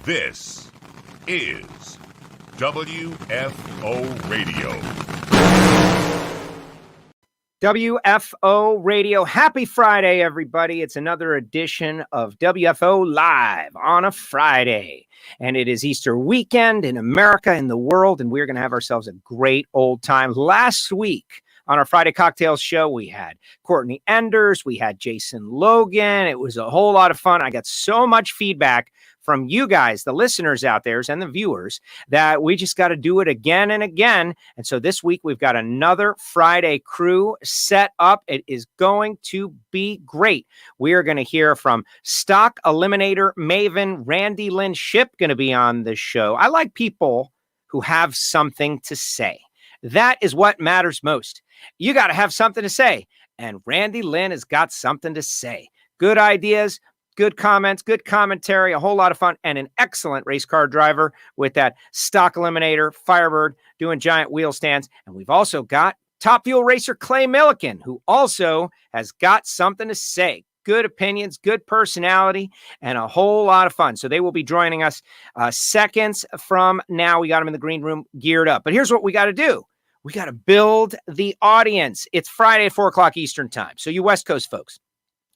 This is WFO Radio. WFO Radio. Happy Friday, everybody. It's another edition of WFO Live on a Friday. And it is Easter weekend in America, in the world, and we're going to have ourselves a great old time. Last week on our Friday Cocktails show, we had Courtney Enders, we had Jason Logan. It was a whole lot of fun. I got so much feedback from you guys, the listeners out there and the viewers, that we just got to do it again and again. And so this week we've got another Friday crew set up. It is going to be great. We are going to hear from stock eliminator maven Randi Lynn Shipp, going to be on the show. I like people who have something to say. That is what matters most. You got to have something to say. And Randi Lynn has got something to say. Good ideas, good comments, good commentary, a whole lot of fun, and an excellent race car driver with that stock eliminator, Firebird, doing giant wheel stands. And we've also got Top Fuel racer Clay Millican, who also has got something to say. Good opinions, good personality, and a whole lot of fun. So they will be joining us seconds from now. We got them in the green room geared up. But here's what we got to do. We got to build the audience. It's Friday at 4 o'clock Eastern time. So you West Coast folks,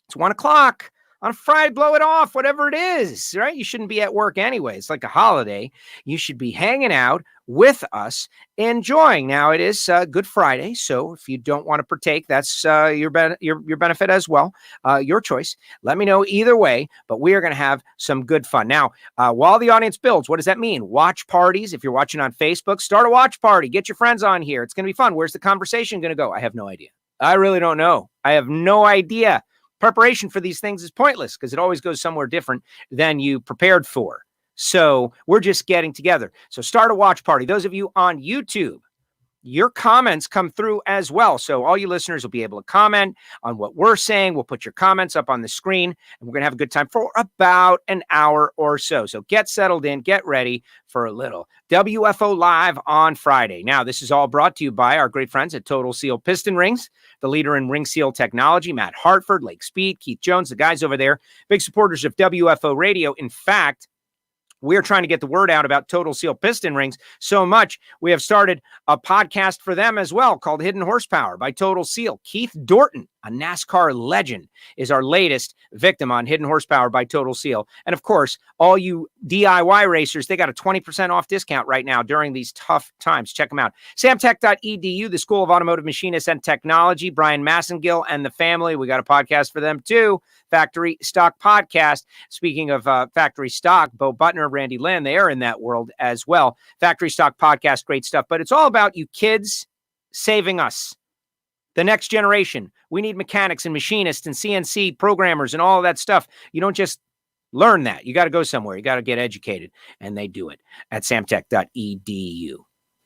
it's 1 o'clock. On Friday, blow it off, whatever it is, right? You shouldn't be at work anyway. It's like a holiday. You should be hanging out with us, enjoying. Now, it is Good Friday, so if you don't want to partake, that's your benefit as well, your choice. Let me know either way, but we are going to have some good fun. Now, while the audience builds, what does that mean? Watch parties. If you're watching on Facebook, start a watch party. Get your friends on here. It's going to be fun. Where's the conversation going to go? I have no idea. I really don't know. I have no idea. Preparation for these things is pointless because it always goes somewhere different than you prepared for. So we're just getting together. So start a watch party. Those of you on YouTube, your comments come through as well. So all you listeners will be able to comment on what we're saying. We'll put your comments up on the screen, and we're going to have a good time for about an hour or so. So get settled in, get ready for a little WFO Live on Friday. Now, this is all brought to you by our great friends at Total Seal Piston Rings, the leader in ring seal technology, Matt Hartford, Lake Speed, Keith Jones, the guys over there, big supporters of WFO Radio. In fact, we're trying to get the word out about Total Seal Piston Rings so much, we have started a podcast for them as well called Hidden Horsepower by Total Seal. Keith Dorton, a NASCAR legend, is our latest victim on Hidden Horsepower by Total Seal. And of course, all you DIY racers, they got a 20% off discount right now during these tough times. Check them out. Samtech.edu, the School of Automotive Machinists and Technology. Brian Massengill and the family. We got a podcast for them too. Factory Stock Podcast. Speaking of Factory Stock, Bo Butner, Randi Lynn, they are in that world as well. Factory Stock Podcast, great stuff. But it's all about you kids saving us. The next generation. We need mechanics and machinists and CNC programmers and all of that stuff. You don't just learn that. You got to go somewhere. You got to get educated. And they do it at samtech.edu.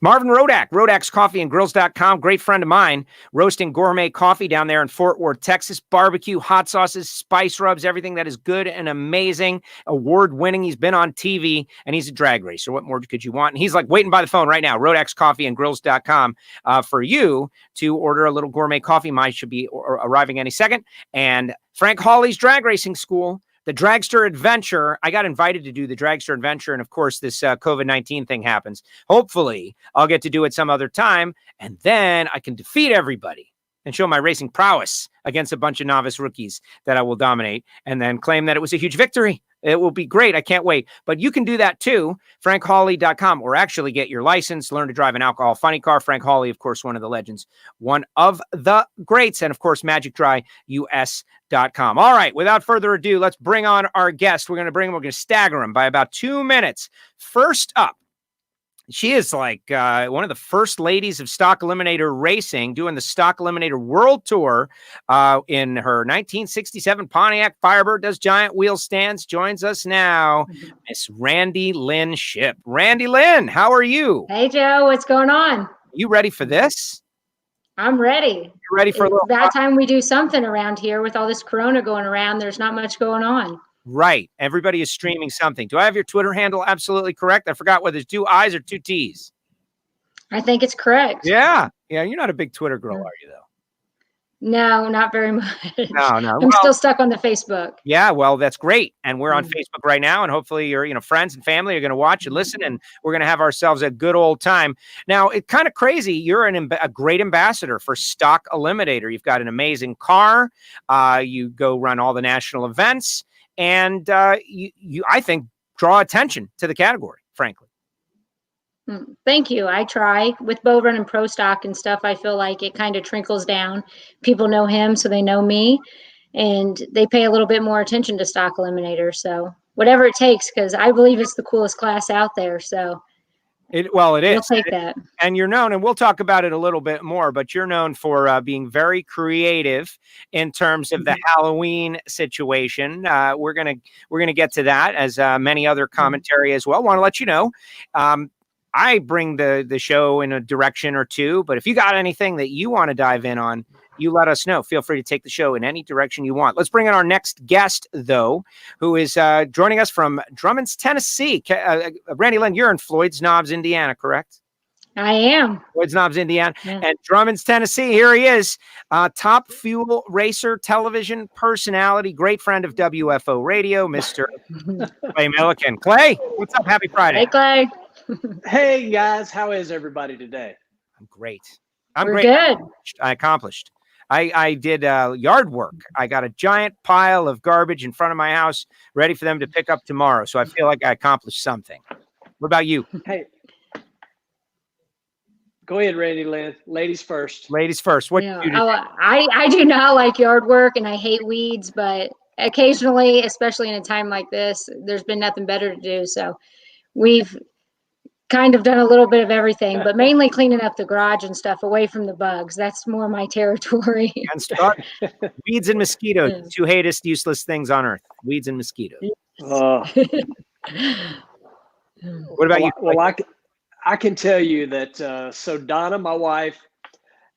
Marvin Rodak, rodakscoffeeandgrills.com, great friend of mine, roasting gourmet coffee down there in Fort Worth, Texas, barbecue, hot sauces, spice rubs, everything that is good and amazing, award-winning. He's been on TV, and he's a drag racer. What more could you want? And he's like waiting by the phone right now, rodakscoffeeandgrills.com, for you to order a little gourmet coffee. Mine should be arriving any second. And Frank Hawley's Drag Racing School, the Dragster Adventure. I got invited to do the Dragster Adventure, and of course, this COVID-19 thing happens. Hopefully, I'll get to do it some other time, and then I can defeat everybody and show my racing prowess against a bunch of novice rookies that I will dominate, and then claim that it was a huge victory. It will be great. I can't wait. But you can do that too, frankhawley.com, or actually get your license, learn to drive an alcohol funny car. Frank Hawley, of course, one of the legends, one of the greats, and of course, magicdryus.com. All right, without further ado, let's bring on our guest. We're going to stagger him by about 2 minutes. First up, she is like one of the first ladies of Stock Eliminator Racing, doing the Stock Eliminator World Tour in her 1967 Pontiac Firebird, does giant wheel stands, joins us now, Miss Randi Lynn Shipp. Randi Lynn, how are you? Hey, Joe, what's going on? You ready for this? I'm ready. You ready for it's that time we do something around here with all this corona going around. There's not much going on. Right. Everybody is streaming something. Do I have your Twitter handle absolutely correct? I forgot whether it's 2 I's or 2 T's. I think it's correct. Yeah. Yeah. You're not a big Twitter girl, are you, though? No, not very much. No, no. I'm still stuck on the Facebook. Yeah, well, that's great. And we're on Facebook right now. And hopefully your, friends and family are going to watch and listen. And we're going to have ourselves a good old time. Now, it's kind of crazy. You're a great ambassador for Stock Eliminator. You've got an amazing car. You go run all the national events. And you, I think, draw attention to the category, frankly. Thank you. I try with Bo running Pro Stock and stuff. I feel like it kind of trickles down. People know him, so they know me, and they pay a little bit more attention to Stock Eliminator. So whatever it takes, because I believe it's the coolest class out there. So it is. We'll take that. And you're known, and we'll talk about it a little bit more, but you're known for being very creative in terms of the Halloween situation. We're gonna get to that, as many other commentary as well. Want to let you know. I bring the show in a direction or two, but if you got anything that you want to dive in on, you let us know. Feel free to take the show in any direction you want. Let's bring in our next guest, though, who is joining us from Drummond's, Tennessee. Randi Lynn, you're in Floyd's Knobs, Indiana, correct? I am. Floyd's Knobs, Indiana. Yeah. And Drummond's, Tennessee. Here he is. Top fuel racer, television personality, great friend of WFO Radio, Mr. Clay Millican. Clay, what's up? Happy Friday. Hey, Clay. Hey guys, how is everybody today? I'm great. We're great. Good. I accomplished. I did yard work. I got a giant pile of garbage in front of my house ready for them to pick up tomorrow. So I feel like I accomplished something. What about you? Hey, go ahead, Randi Lynn. Ladies first. Ladies first. What? Yeah. I do not like yard work, and I hate weeds, but occasionally, especially in a time like this, there's been nothing better to do. So we've kind of done a little bit of everything, but mainly cleaning up the garage and stuff away from the bugs. That's more my territory. And start weeds and mosquitoes, yeah. Two hatest, useless things on earth. Weeds and mosquitoes. What about you? Well, I can tell you that, so Donna, my wife,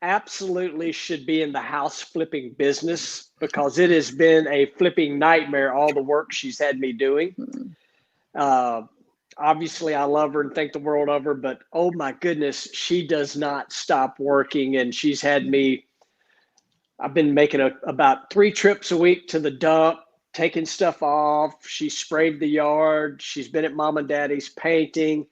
absolutely should be in the house flipping business, because it has been a flipping nightmare, all the work she's had me doing. Obviously, I love her and think the world of her, but oh my goodness, she does not stop working. And she's had me, I've been making about 3 trips a week to the dump, taking stuff off. She sprayed the yard. She's been at mom and daddy's painting.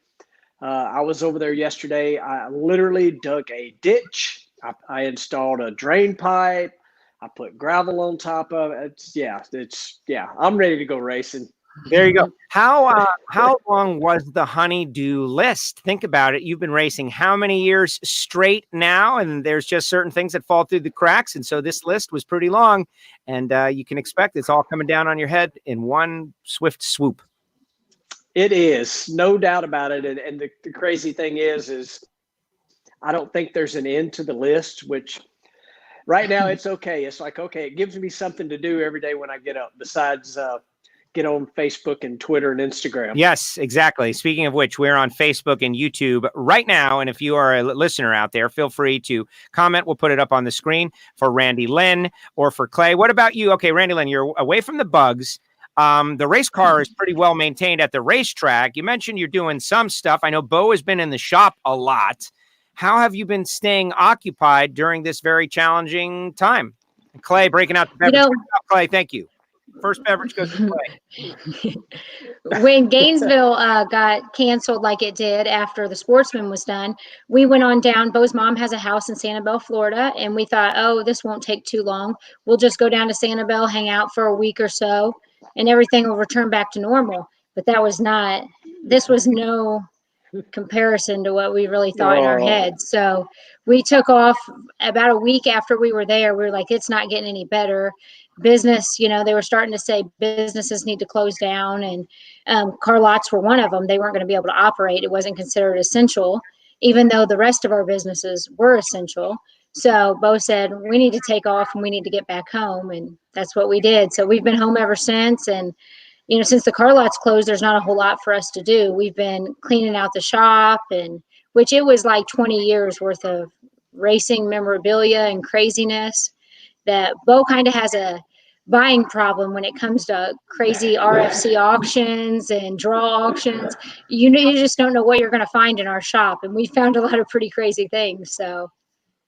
I was over there yesterday. I literally dug a ditch. I installed a drain pipe. I put gravel on top of it. I'm ready to go racing. There you go. How long was the honey-do list? Think about it. You've been racing how many years straight now? And there's just certain things that fall through the cracks. And so this list was pretty long. And you can expect it's all coming down on your head in one swift swoop. It is. No doubt about it. And the crazy thing is I don't think there's an end to the list, which right now it's okay. It's like, okay, it gives me something to do every day when I get up, besides get on Facebook and Twitter and Instagram. Yes, exactly. Speaking of which, we're on Facebook and YouTube right now. And if you are a listener out there, feel free to comment. We'll put it up on the screen for Randi Lynn or for Clay. What about you? Okay, Randi Lynn, you're away from the bugs. The race car is pretty well maintained at the racetrack. You mentioned you're doing some stuff. I know Bo has been in the shop a lot. How have you been staying occupied during this very challenging time? And Clay, breaking out the beverage. Clay, thank you. First beverage goes to Clay. When Gainesville got canceled like it did after the Sportsman was done, we went on down. Bo's mom has a house in Sanibel, Florida, and we thought, oh, this won't take too long. We'll just go down to Sanibel, hang out for a week or so, and everything will return back to normal. But this was no comparison to what we really thought in our heads. So we took off about a week after we were there. We were like, it's not getting any better. Business, they were starting to say businesses need to close down, and car lots were one of them. They weren't going to be able to operate. It wasn't considered essential, even though the rest of our businesses were essential. So Bo said, we need to take off and we need to get back home. And that's what we did. So we've been home ever since. And, since the car lots closed, there's not a whole lot for us to do. We've been cleaning out the shop, and which it was like 20 years worth of racing memorabilia and craziness that Bo kind of has a buying problem when it comes to crazy RFC auctions and draw auctions. You just don't know what you're going to find in our shop. And we found a lot of pretty crazy things. So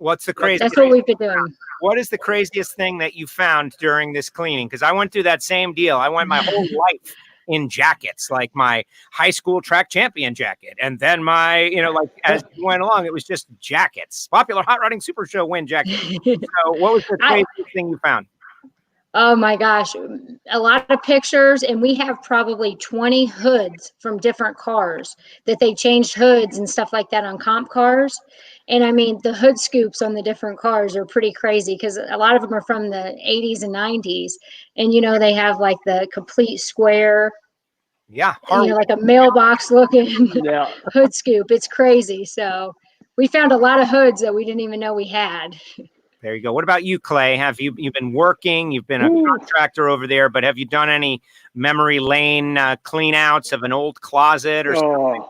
What's the craziest? That's what we've been doing. What is the craziest thing that you found during this cleaning? Because I went through that same deal. I went my whole life in jackets, like my high school track champion jacket. And then my, like as we went along, it was just jackets. Popular Hot Rodding Super Show win jacket. So what was the craziest thing you found? Oh my gosh, a lot of pictures, and we have probably 20 hoods from different cars that they changed hoods and stuff like that on comp cars. And I mean, the hood scoops on the different cars are pretty crazy because a lot of them are from the 80s and 90s. And, they have like the complete square, like a mailbox looking hood scoop. It's crazy. So we found a lot of hoods that we didn't even know we had. There you go. What about you, Clay? Have you've been working? You've been a contractor over there, but have you done any memory lane clean outs of an old closet or something?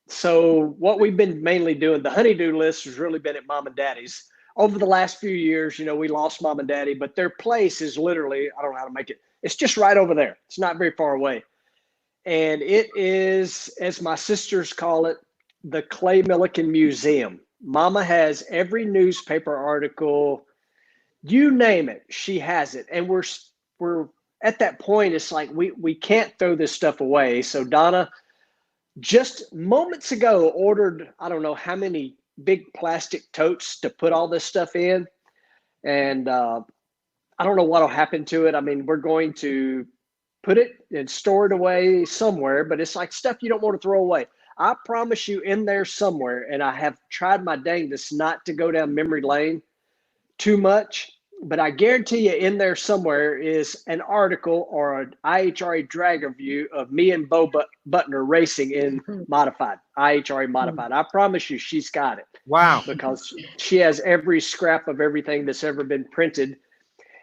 So what we've been mainly doing, the honeydew list has really been at mom and daddy's. Over the last few years, we lost mom and daddy, but their place is literally, I don't know how to make it. It's just right over there. It's not very far away. And it is, as my sisters call it, the Clay Millican Museum. Mama has every newspaper article, you name it, she has it. And we're at that point, it's like we can't throw this stuff away. So Donna just moments ago ordered, I don't know how many big plastic totes to put all this stuff in. And I don't know what'll happen to it. I mean, we're going to put it and store it away somewhere, but it's like stuff you don't want to throw away. I promise you in there somewhere, and I have tried my dangest not to go down memory lane too much, but I guarantee you in there somewhere is an article or an IHRA drag review of me and Bo Butner racing in modified, IHRA modified. I promise you she's got it. Wow. Because she has every scrap of everything that's ever been printed.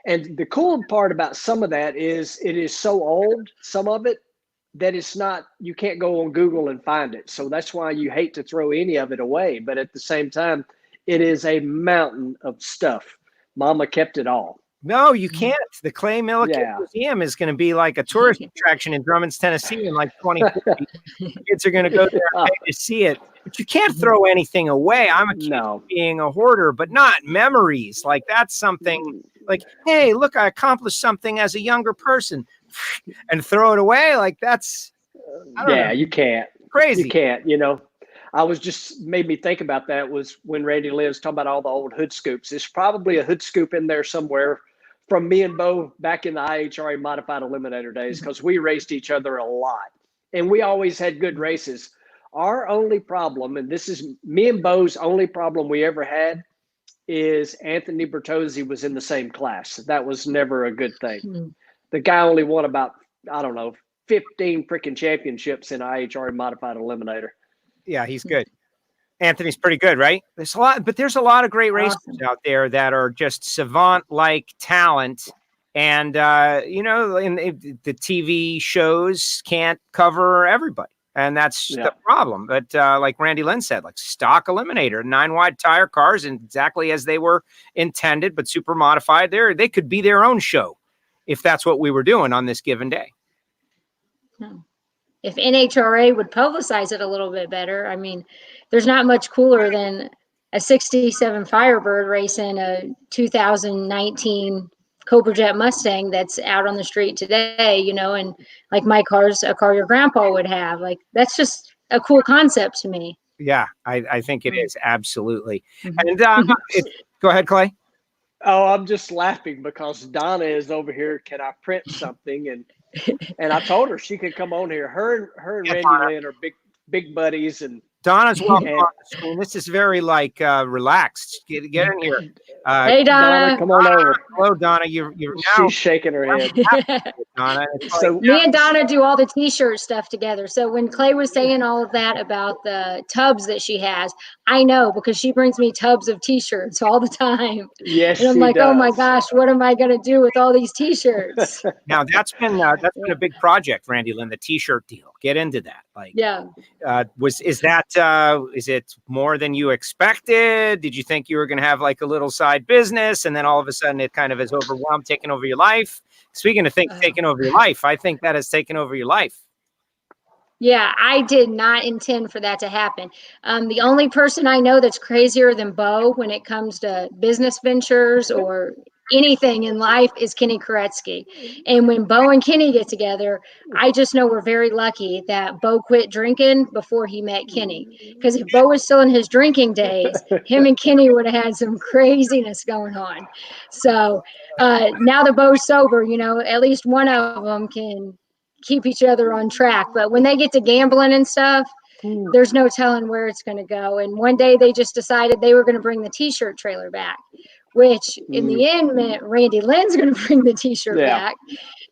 And the cool part about some of that is it is so old, some of it, that it's not, you can't go on Google and find it. So that's why you hate to throw any of it away. But at the same time, it is a mountain of stuff. Mama kept it all. No, you can't. The Clay Millican Museum is going to be like a tourist attraction in Drummond's, Tennessee in like 2040. Kids are going to go there and pay to see it. But you can't throw anything away. I'm accused of being a hoarder, but not memories. Like that's something like, hey, look, I accomplished something as a younger person. And throw it away like that's you can't. Crazy. You can't, I was just made me think about that was when Randy Lynn's talking about all the old hood scoops. There's probably a hood scoop in there somewhere from me and Bo back in the IHRA modified eliminator days because we raced each other a lot and we always had good races. Our only problem, and this is me and Bo's only problem we ever had, is Anthony Bertozzi was in the same class. That was never a good thing. The guy only won about, 15 freaking championships in IHRA modified eliminator. Yeah, he's good. Anthony's pretty good, right? There's a lot of great racers out there that are just savant-like talent. And, the TV shows can't cover everybody. And that's the problem. But like Randy Lynn said, like stock eliminator, 9-wide tire cars, and exactly as they were intended, but super modified. They could be their own show if that's what we were doing on this given day. If NHRA would publicize it a little bit better, I mean, there's not much cooler than a 67 Firebird racing a 2019 Cobra Jet Mustang that's out on the street today, and like my car's a car your grandpa would have. Like, that's just a cool concept to me. Yeah, I think it is. Absolutely. And go ahead, Clay. Oh, I'm just laughing because Donna is over here. Can I print something? And I told her she could come on here. Her and Randy Lynn are big buddies, and Donna's welcome on the screen. This is very relaxed. Get in here. Hey, Donna, come on over. Hello, Donna. You're She's shaking her head. Donna. So me and Donna do all the T-shirt stuff together. So when Clay was saying all of that about the tubs that she has, I know because she brings me tubs of T-shirts all the time. Yes, and I'm like, oh my gosh, what am I going to do with all these T-shirts? Now that's been a big project, Randy Lynn, the T-shirt deal. Get into that. Is it more than you expected? Did you think you were going to have like a little side business and then all of a sudden it kind of is overwhelmed, taking over your life? Speaking of things taking over your life, I think that has taken over your life. Yeah, I did not intend for that to happen. The only person I know that's crazier than Bo when it comes to business ventures or anything in life is Kenny Koretsky. And when Bo and Kenny get together, I just know we're very lucky that Bo quit drinking before he met Kenny. Because if Bo was still in his drinking days, him and Kenny would have had some craziness going on. So now that Bo's sober, at least one of them can keep each other on track. But when they get to gambling and stuff, there's no telling where it's going to go. And one day they just decided they were going to bring the t-shirt trailer back, which in the end meant Randy Lynn's going to bring the t-shirt back.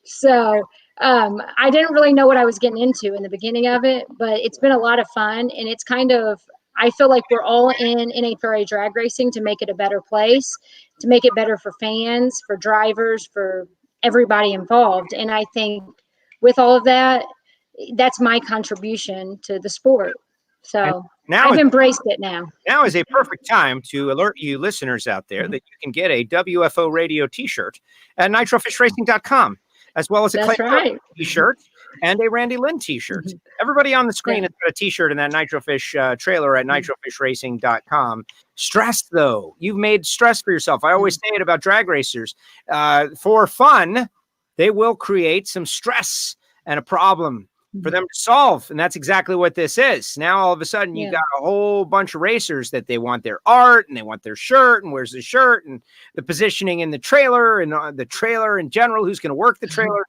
So I didn't really know what I was getting into in the beginning of it, but it's been a lot of fun. And it's kind of, I feel like we're all in NHRA drag racing to make it a better place, to make it better for fans, for drivers, for everybody involved. And I think with all of that, that's my contribution to the sport. So now I've embraced it now. Now is a perfect time to alert you listeners out there that you can get a WFO radio t-shirt at nitrofishracing.com, as well as a Clay t-shirt and a Randy Lynn t-shirt. Everybody on the screen has got a t-shirt in that Nitrofish trailer at nitrofishracing.com. Stress, though. You've made stress for yourself. I always say it about drag racers. For fun, they will create some stress and a problem for them to solve. And that's exactly what this is. Now, all of a sudden, you got a whole bunch of racers that they want their art and they want their shirt and where's the shirt and the positioning in the trailer and the trailer in general, who's going to work the trailer.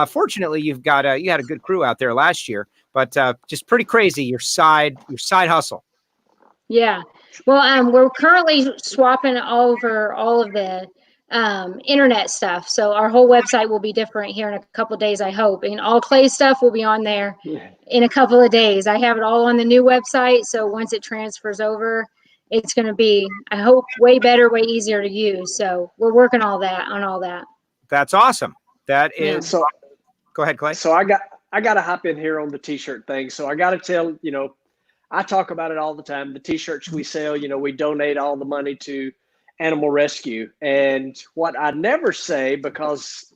Fortunately, you had a good crew out there last year, but just pretty crazy, your side hustle. Yeah. Well, we're currently swapping over all of the internet stuff. So our whole website will be different here in a couple of days, I hope. And all Clay stuff will be on there in a couple of days. I have it all on the new website. So once it transfers over, it's going to be, I hope, way better, way easier to use. So we're working on all that. That's awesome. That is. So go ahead, Clay. So I got to hop in here on the t-shirt thing. So I got to tell, I talk about it all the time. The t-shirts we sell, we donate all the money to animal rescue. And what I never say, because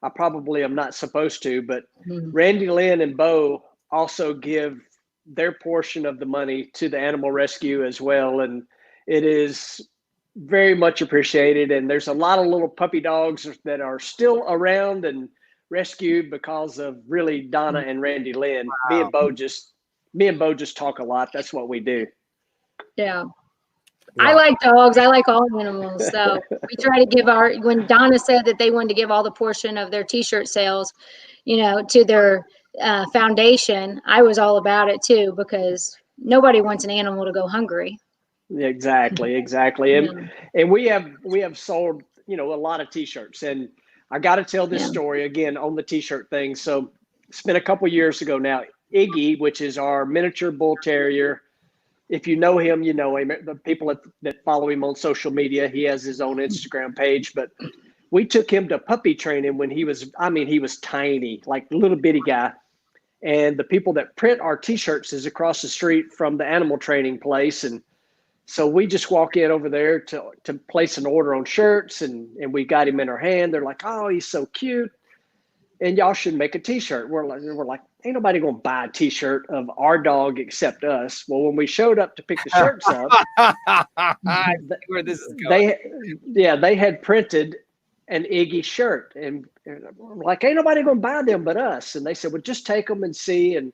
I probably am not supposed to, but Randy Lynn and Bo also give their portion of the money to the animal rescue as well. And it is very much appreciated. And there's a lot of little puppy dogs that are still around and rescued because of really Donna and Randy Lynn. Wow. Me and Bo just talk a lot. That's what we do. Yeah. I like dogs. I like all animals. So we try to when Donna said that they wanted to give all the portion of their t-shirt sales, to their foundation, I was all about it too, because nobody wants an animal to go hungry. Exactly. And we have sold, a lot of t-shirts, and I got to tell this story again on the t-shirt thing. So it's been a couple years ago now. Iggy, which is our miniature bull terrier. If you know him, you know him. The people that follow him on social media, he has his own Instagram page. But we took him to puppy training when he was tiny, like a little bitty guy. And the people that print our t-shirts is across the street from the animal training place. And so we just walk in over there to place an order on shirts, and we got him in our hand. They're like, "Oh, he's so cute, and y'all should make a t-shirt." We're like, ain't nobody gonna buy a t-shirt of our dog except us. Well, when we showed up to pick the shirts up, I see where this is going. They had printed an Iggy shirt, and we're like, ain't nobody gonna buy them but us. And they said, well, just take them and see. And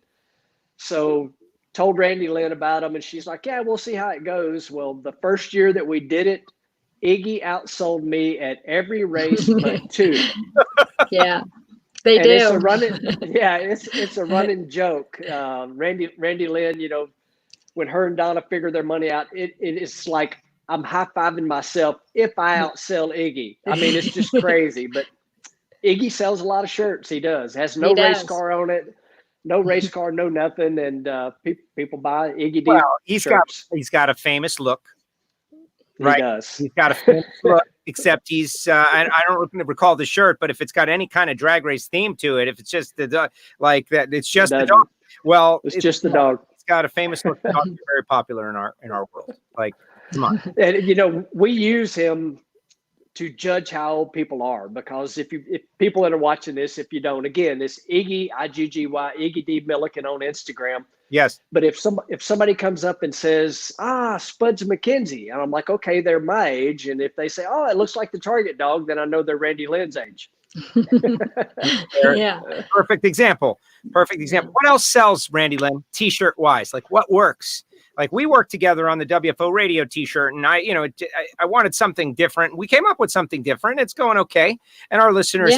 so told Randy Lynn about them, and she's like, yeah, we'll see how it goes. Well, the first year that we did it, Iggy outsold me at every race but two. Yeah. They do. It's a running joke. Randy Lynn, when her and Donna figure their money out, it is like I'm high-fiving myself if I outsell Iggy. I mean, it's just crazy. But Iggy sells a lot of shirts. He does. Has no race car on it. No race car, no nothing. And people buy Iggy. Well, he's got a famous look. Right. He does. He's got a famous look, except he's I don't recall the shirt, but if it's got any kind of drag race theme to it, if it's just the dog, like that, it's just the dog. Well, it's just the dog. It's got a famous look. Dogs are very popular in our world. Like, come on. And we use him to judge how old people are, because if people that are watching this, if you don't, again, it's Iggy, Iggy, Iggy D Millican on Instagram. Yes. But if somebody comes up and says, Spuds McKenzie, and I'm like, okay, they're my age. And if they say, oh, it looks like the Target dog, then I know they're Randy Lynn's age. Yeah. Perfect example. Perfect example. What else sells, Randy Lynn, t-shirt wise? Like what works? Like we worked together on the WFO radio t-shirt, and I wanted something different. We came up with something different. It's going okay. And our listeners,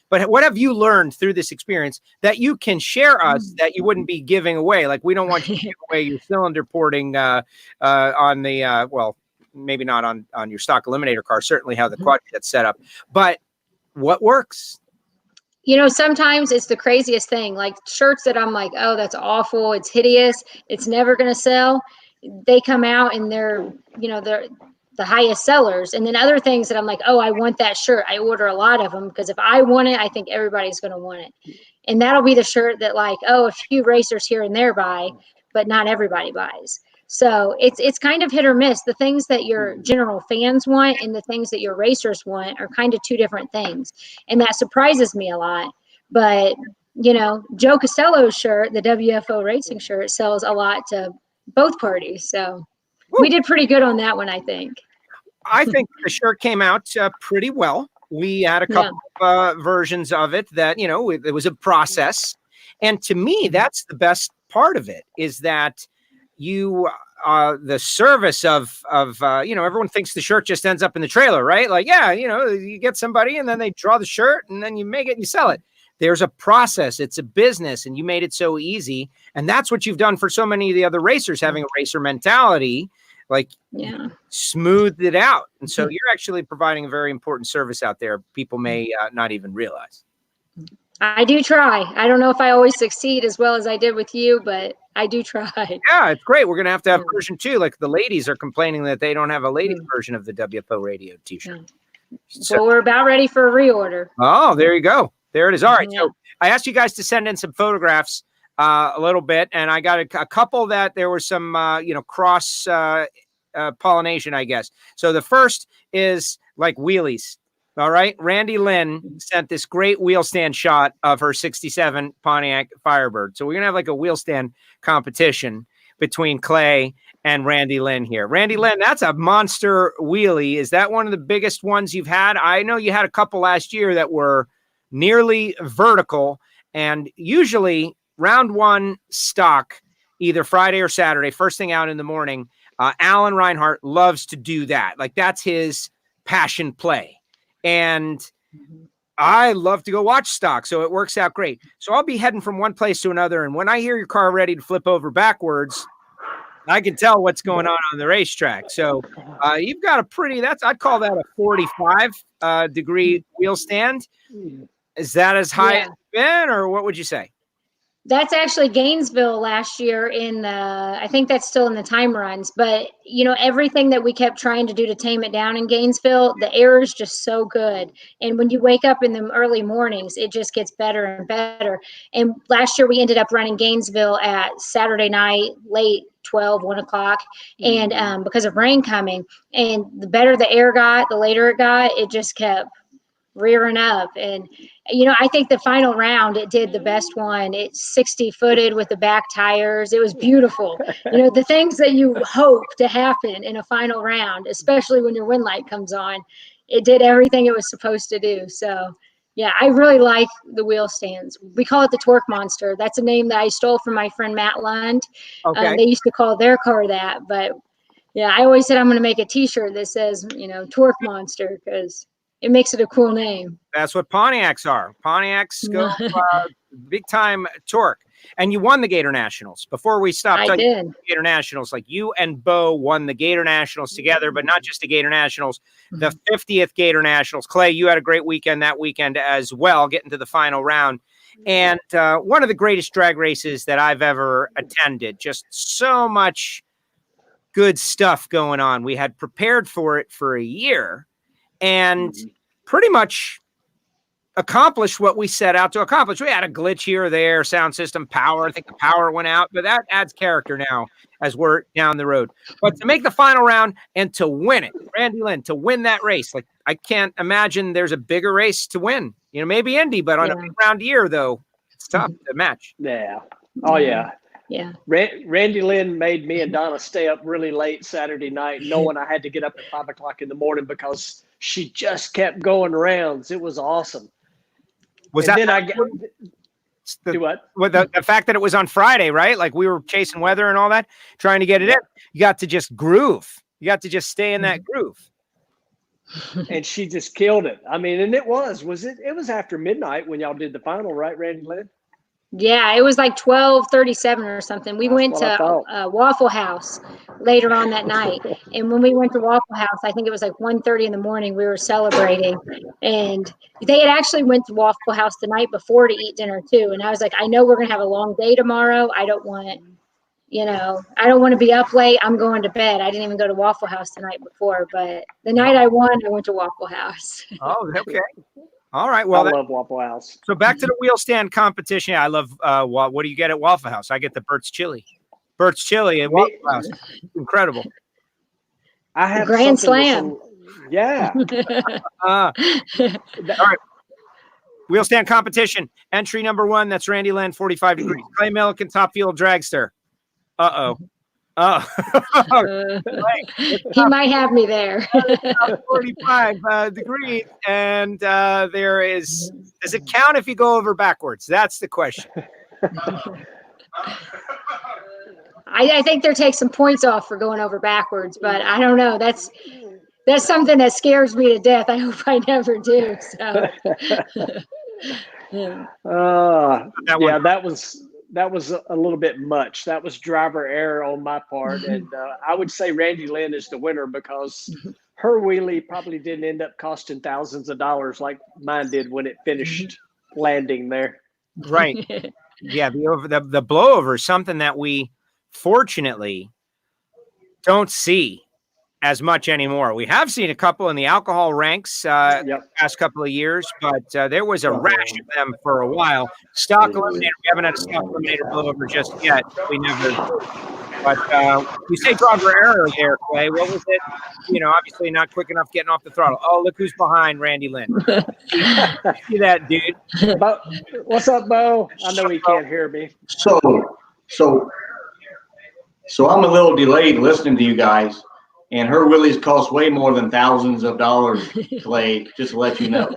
but what have you learned through this experience that you can share us that you wouldn't be giving away? Like we don't want you to give away your cylinder porting on the, well, maybe not on your stock eliminator car, certainly how the quad jet's set up, but what works? Sometimes it's the craziest thing, like shirts that I'm like, oh, that's awful. It's hideous. It's never going to sell. They come out and they're the highest sellers. And then other things that I'm like, oh, I want that shirt. I order a lot of them because if I want it, I think everybody's going to want it. And that'll be the shirt that like, oh, a few racers here and there buy, but not everybody buys. So it's kind of hit or miss. The things that your general fans want and the things that your racers want are kind of two different things. And that surprises me a lot. But, Joe Costello's shirt, the WFO racing shirt, sells a lot to both parties. So we did pretty good on that one, I think. I think the shirt came out pretty well. We had a couple of versions of it that, it was a process. And to me, that's the best part of it is that the service of everyone thinks the shirt just ends up in the trailer, right? Like, you get somebody and then they draw the shirt and then you make it and you sell it. There's a process. It's a business and you made it so easy. And that's what you've done for so many of the other racers, having a racer mentality, like smoothed it out. And so you're actually providing a very important service out there. People may not even realize. I do try. I don't know if I always succeed as well as I did with you, but I do try. Yeah, it's great. We're going to have version 2. Like the ladies are complaining that they don't have a ladies version of the WFO radio t-shirt. So we're about ready for a reorder. Oh, there you go. There it is. All right. So I asked you guys to send in some photographs a little bit, and I got a couple that there was some, cross pollination, I guess. So the first is like wheelies. All right. Randy Lynn sent this great wheel stand shot of her 67 Pontiac Firebird. So we're going to have like a wheel stand competition between Clay and Randy Lynn here. Randy Lynn, that's a monster wheelie. Is that one of the biggest ones you've had? I know you had a couple last year that were nearly vertical, and usually round one stock, either Friday or Saturday, first thing out in the morning. Alan Reinhart loves to do that. Like that's his passion play. And I love to go watch stock, so it works out great. So I'll be heading from one place to another, and when I hear your car ready to flip over backwards, I can tell what's going on the racetrack. So you've got I'd call that a 45 degree wheel stand. Is that as high as it's been, or what would you say? That's actually Gainesville last year I think that's still in the time runs, but everything that we kept trying to do to tame it down in Gainesville, the air is just so good. And when you wake up in the early mornings, it just gets better and better. And last year we ended up running Gainesville at Saturday night, late 1 o'clock. And because of rain coming, and the better the air got, the later it got, it just kept rearing up. And I think the final round it did the best one. It's 60-footed with the back tires. It was beautiful. The things that you hope to happen in a final round, especially when your wind light comes on, it did everything it was supposed to do. So yeah, I really like the wheel stands. We call it the Torque Monster. That's a name that I stole from my friend Matt Lund. Okay. They used to call their car that, but yeah, I always said I'm going to make a t-shirt that says Torque Monster because it makes it a cool name. That's what Pontiacs are. Pontiacs go big time torque. And you won the Gator Nationals. Before we stop I did. Gator Nationals, like you and Bo won the Gator Nationals together, but not just the Gator Nationals, the 50th Gator Nationals. Clay, you had a great weekend that weekend as well, getting to the final round. And one of the greatest drag races that I've ever attended. Just so much good stuff going on. We had prepared for it for a year. And pretty much accomplished what we set out to accomplish. We had a glitch here or there, sound system, power. I think the power went out, but that adds character now as we're down the road. But to make the final round and to win it, Randy Lynn, to win that race, like I can't imagine there's a bigger race to win. Maybe Indy, but on a big round year, though, it's tough to match. Yeah. Oh, yeah. Yeah. Randy Lynn made me and Donna stay up really late Saturday night, knowing I had to get up at 5 o'clock in the morning because she just kept going rounds. It was awesome. Was and that then do what? The fact that it was on Friday, right? Like we were chasing weather and all that, trying to get it in. You got to just groove. You got to just stay in that groove. And she just killed it. I mean, and it was after midnight when y'all did the final, right, Randy Lynn? Yeah, it was like 12:37 or something. We went to Waffle House later on that night. And when we went to Waffle House, I think it was like 1:30 in the morning, we were celebrating. And they had actually went to Waffle House the night before to eat dinner too. And I was like, I know we're going to have a long day tomorrow. I don't want to be up late. I'm going to bed. I didn't even go to Waffle House the night before. But the night I won, I went to Waffle House. Oh, okay. All right. Well, I love Waffle House. So back to the wheel stand competition. I love what do you get at Waffle House? I get the Burt's Chili. Burt's Chili at Waffle House. Incredible. I have Grand Slam. Yeah. All right. Wheel stand competition. Entry number 1. That's Randy Lynn, 45 degrees. Clay Millican, Top Fuel Dragster. Uh-oh. Oh, he might have me there. 45 degrees, and there is. Does it count if you go over backwards? That's the question. I think they'll take some points off for going over backwards, but I don't know. That's something that scares me to death. I hope I never do. So. That was a little bit much. That was driver error on my part. And I would say Randy Lynn is the winner because her wheelie probably didn't end up costing thousands of dollars like mine did when it finished landing there. Right. Yeah. The blowover is something that we fortunately don't see as much anymore. We have seen a couple in the alcohol ranks past couple of years, but there was a rash of them for a while. Stock eliminator, we haven't had a stock eliminator blowover just yet. We never. But you say driver error there, Clay. What was it? Obviously not quick enough getting off the throttle. Oh, look who's behind Randy Lynn. See that, dude? What's up, Bo? I know he can't hear me. So I'm a little delayed listening to you guys. And her wheelies cost way more than thousands of dollars, Clay, just to let you know.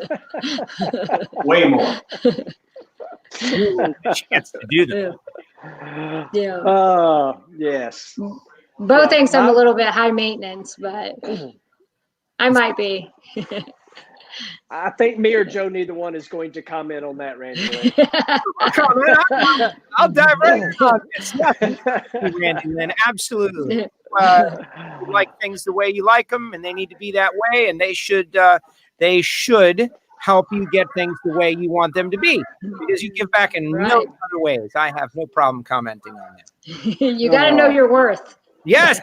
Way more. Chance to do that. Yeah. Yes. Bo thinks I'm a little bit high maintenance, but I might be. I think me or Joe, neither one is going to comment on that, Randy. I'll dive right on this. Randy Lynn, absolutely. You like things the way you like them, and they need to be that way, and they should help you get things the way you want them to be, because you give back in no other ways. I have no problem commenting on that. You got to know your worth. Yes.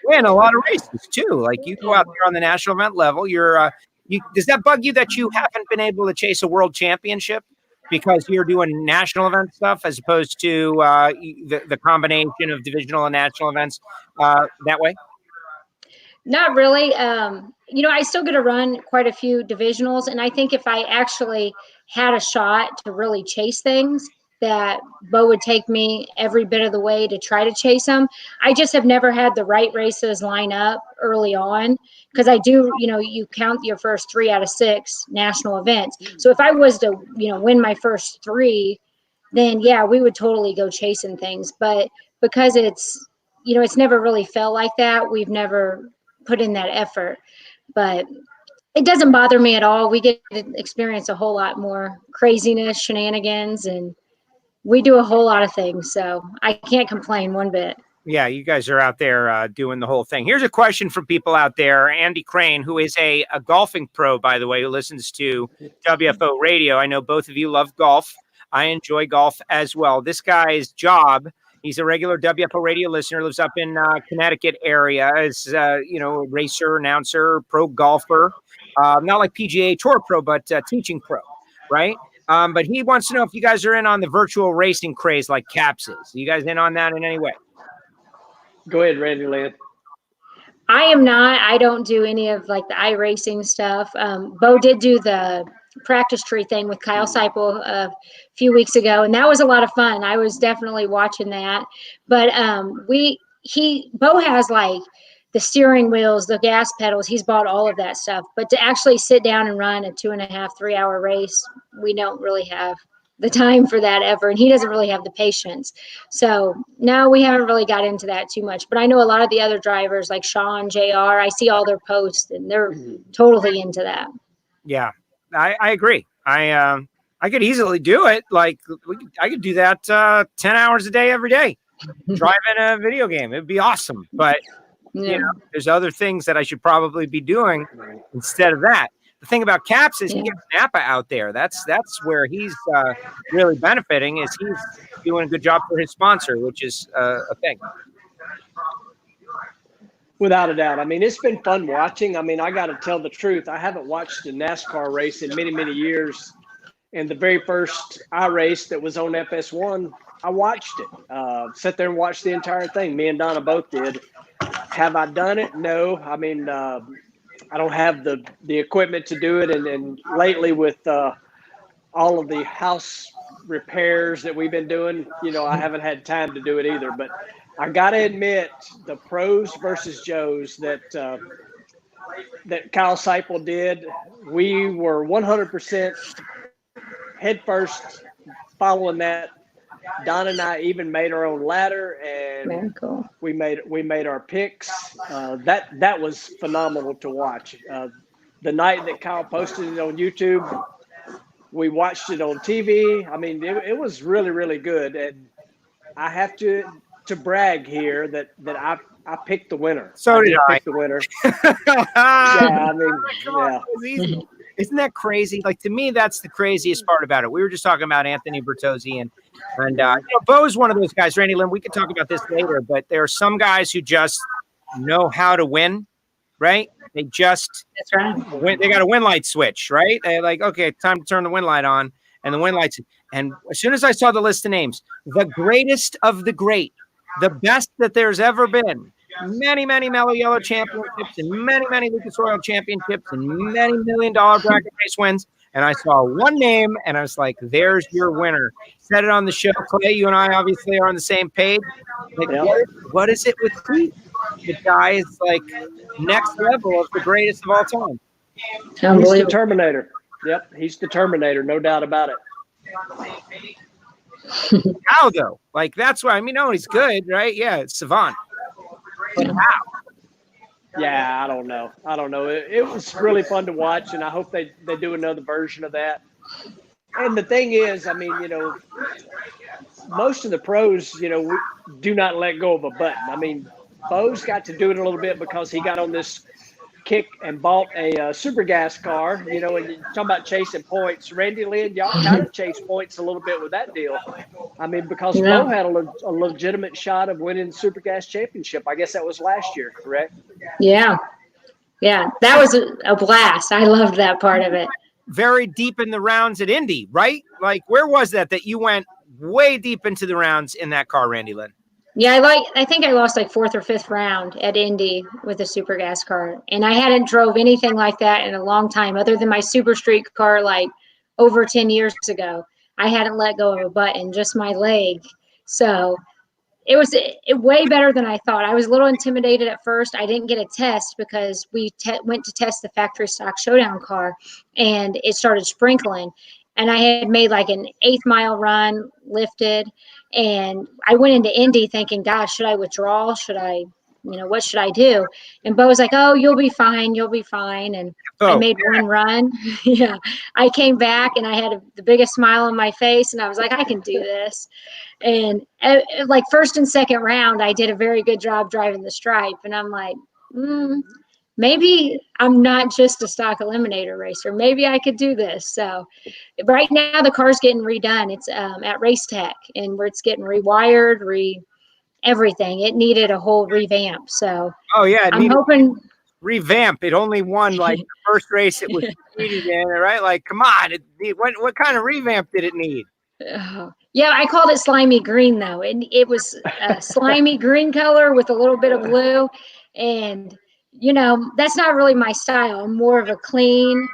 Win a lot of races too. Like you go out there on the national event level, does that bug you that you haven't been able to chase a world championship because you're doing national event stuff as opposed to the combination of divisional and national events that way? Not really. I still get to run quite a few divisionals, and I think if I actually had a shot to really chase things, that Bo would take me every bit of the way to try to chase them. I just have never had the right races line up early on, because I do, you count your first 3 out of 6 national events. So if I was to, win my first 3, then yeah, we would totally go chasing things. But because it's never really felt like that, we've never put in that effort. But it doesn't bother me at all. We get to experience a whole lot more craziness, shenanigans, and we do a whole lot of things, so I can't complain one bit. Yeah, you guys are out there doing the whole thing. Here's a question from people out there. Andy Crane, who is a golfing pro, by the way, who listens to WFO Radio. I know both of you love golf. I enjoy golf as well. This guy's job, he's a regular WFO Radio listener, lives up in Connecticut area, is a racer, announcer, pro golfer. not like PGA Tour Pro, but teaching pro, right? But he wants to know if you guys are in on the virtual racing craze like Caps is. Are you guys in on that in any way? Go ahead, Randy Lynn. I am not. I don't do any of like the iRacing stuff. Bo did do the practice tree thing with Kyle Seipel a few weeks ago, and that was a lot of fun. I was definitely watching that. But Bo has like the steering wheels, the gas pedals. He's bought all of that stuff. But to actually sit down and run a 2.5, 3 hour race, we don't really have the time for that ever, and he doesn't really have the patience. So no, we haven't really got into that too much, but I know a lot of the other drivers like Sean, JR, I see all their posts and they're totally into that. Yeah, I agree. I could easily do it. Like I could do that 10 hours a day every day, driving a video game. It'd be awesome. But you know, there's other things that I should probably be doing instead of that. The thing about Caps is he gets Napa out there. That's where he's really benefiting. Is he's doing a good job for his sponsor, which is a thing. Without a doubt. I mean, it's been fun watching. I mean, I got to tell the truth. I haven't watched a NASCAR race in many, many years. And the very first iRace that was on FS1, I watched it. Sat there and watched the entire thing. Me and Donna both did. Have I done it? No. I mean, I don't have the equipment to do it. And lately with all of the house repairs that we've been doing, you know, I haven't had time to do it either. But I got to admit, the pros versus Joes that Kyle Seipel did, we were 100% head first following that. Don and I even made our own ladder, and very cool. we made our picks. That was phenomenal to watch. The night that Kyle posted it on YouTube, we watched it on TV. I mean, it was really, really good. And I have to brag here that I picked the winner. So did I. Pick the winner. Yeah, I mean, yeah. Isn't that crazy? Like, to me, that's the craziest part about it. We were just talking about Anthony Bertozzi, and you know, Bo's one of those guys. Randy Lynn, we could talk about this later, but there are some guys who just know how to win, right? They just That's right. they got a win light switch, right? They're like, okay, time to turn the win light on, and the win lights. And as soon as I saw the list of names, the greatest of the great, the best that there's ever been. Many, many Mellow Yellow championships and many, many Lucas Oil championships and many $1 million bracket race wins. And I saw one name and I was like, there's your winner. Said it on the show. Clay, you and I obviously are on the same page. Like, what is it with Pete? The guy is like next level of the greatest of all time. He's the Terminator. Yep, he's the Terminator, no doubt about it. How though? Like, that's why, I mean, no, he's good, right? Yeah, it's Savant. But how? Yeah, I don't know. It was really fun to watch, and I hope they do another version of that. And the thing is, I mean, you know, most of the pros, you know, do not let go of a button. I mean, Bo's got to do it a little bit because he got on this kick and bought a super gas car, you know, and you're talking about chasing points. Randy Lynn, y'all kind of chased points a little bit with that deal. I mean, because Bo had a legitimate shot of winning the super gas championship. I guess that was last year, correct? Yeah. Yeah. That was a blast. I loved that part of it. Very deep in the rounds at Indy, right? Like, where was that you went way deep into the rounds in that car, Randy Lynn? Yeah, I think I lost like 4th or 5th round at Indy with a super gas car. And I hadn't drove anything like that in a long time, other than my super street car like over 10 years ago. I hadn't let go of a button, just my leg. So it was way better than I thought. I was a little intimidated at first. I didn't get a test because we went to test the factory stock showdown car, and it started sprinkling. And I had made like an 8th mile run, lifted, and I went into Indy thinking, gosh, should I withdraw? Should I, what should I do? And Bo was like, oh, you'll be fine. You'll be fine. And I made one run. Yeah. I came back and I had the biggest smile on my face, and I was like, I can do this. And like 1st and 2nd round, I did a very good job driving the stripe. And I'm like, maybe I'm not just a stock eliminator racer. Maybe I could do this. So right now the car's getting redone. It's at Race Tech, and where it's getting rewired, everything. It needed a whole revamp. So I'm hoping revamp. It only won like the first race it was competed in, right? Like, come on, what kind of revamp did it need? Yeah, I called it slimy green though. It was a slimy green color with a little bit of blue, and that's not really my style. I'm more of a clean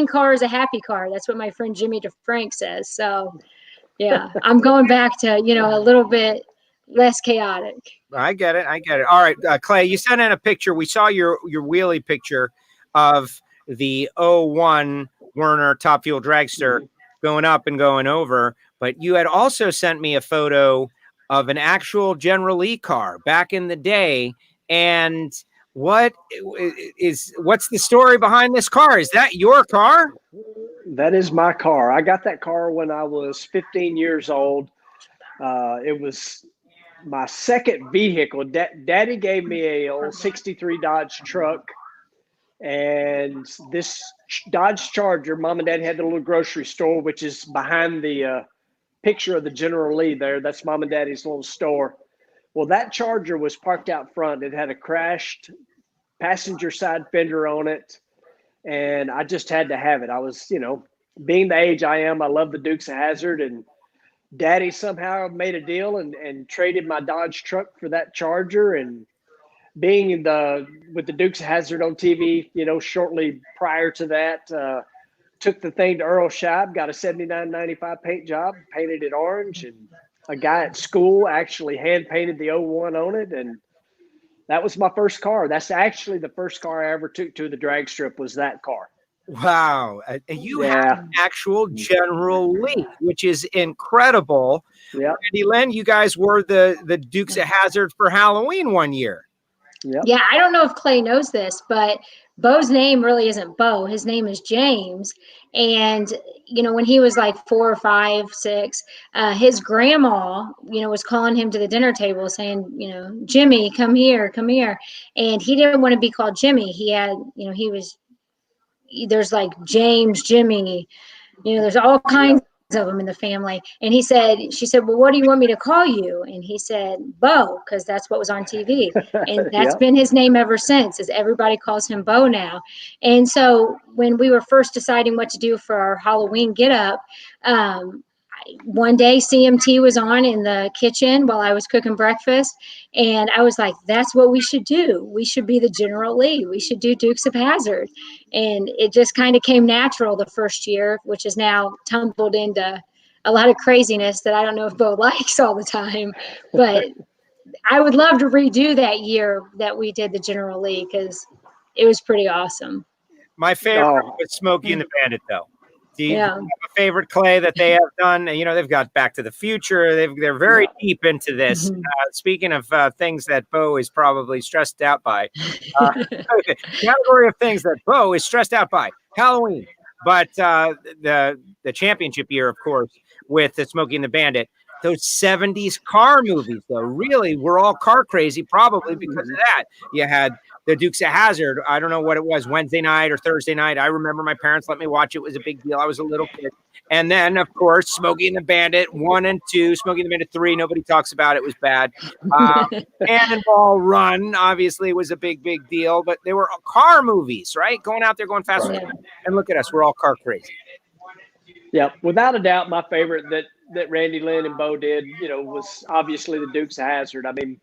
car is a happy car. That's what my friend Jimmy DeFrank says. So yeah, I'm going back to a little bit less chaotic. I get it. All right, Clay, you sent in a picture. We saw your wheelie picture of the 01 Werner Top Fuel Dragster going up and going over, but you had also sent me a photo of an actual General Lee car back in the day. And what's the story behind this car? Is that your car? That is my car. I got that car when I was 15 years old. It was my second vehicle. Daddy gave me a old 63 Dodge truck, and this Dodge Charger, Mom and Dad had the little grocery store, which is behind the picture of the General Lee there. That's Mom and Daddy's little store. Well, that Charger was parked out front. It had a crashed passenger side fender on it, and I just had to have it. I was, being the age I am, I love the Dukes of Hazzard, and Daddy somehow made a deal and traded my Dodge truck for that Charger. And being with the Dukes of Hazzard on TV, shortly prior to that, took the thing to Earl Shipp, got a $79.95 paint job, painted it orange, and a guy at school actually hand painted the 01 on it. And that was my first car. That's actually the first car I ever took to the drag strip, was that car. Wow. You have an actual General Lee, which is incredible. Yeah. Randy Lynn, you guys were the Dukes of Hazzard for Halloween one year. Yep. Yeah, I don't know if Clay knows this, but Bo's name really isn't Bo. His name is James. And, when he was like 4 or 5, 6, his grandma, was calling him to the dinner table saying, Jimmy, come here. And he didn't want to be called Jimmy. He had, there's like James, Jimmy, there's all kinds of them in the family. And she said, well, what do you want me to call you? And he said, Bo, because that's what was on TV. And that's been his name ever since, is everybody calls him Bo now. And so when we were first deciding what to do for our Halloween get up, one day CMT was on in the kitchen while I was cooking breakfast. And I was like, that's what we should do. We should be the General Lee. We should do Dukes of Hazzard. And it just kind of came natural the first year, which is now tumbled into a lot of craziness that I don't know if Bo likes all the time. But I would love to redo that year that we did the General Lee, because it was pretty awesome. My favorite was Smokey and the Bandit, though. Do you have a favorite, Clay, that they have done? They've got Back to the Future. They're very deep into this. Speaking of things that Bo is probably stressed out by, category of things that Bo is stressed out by, Halloween. But the championship year, of course, with the Smokey and the Bandit. Those 70s car movies, though, really were all car crazy, probably because of that. You had the Dukes of Hazzard. I don't know what it was, Wednesday night or Thursday night. I remember my parents let me watch it. It was a big deal. I was a little kid. And then, of course, Smokey and the Bandit 1 and 2, Smokey and the Bandit 3. Nobody talks about it. It was bad. Cannonball Run, obviously, was a big, big deal. But they were car movies, right? Going out there, going fast. Right. And look at us. We're all car crazy. Yeah, without a doubt, my favorite that Randy Lynn and Bo did, was obviously the Dukes of Hazzard. I mean,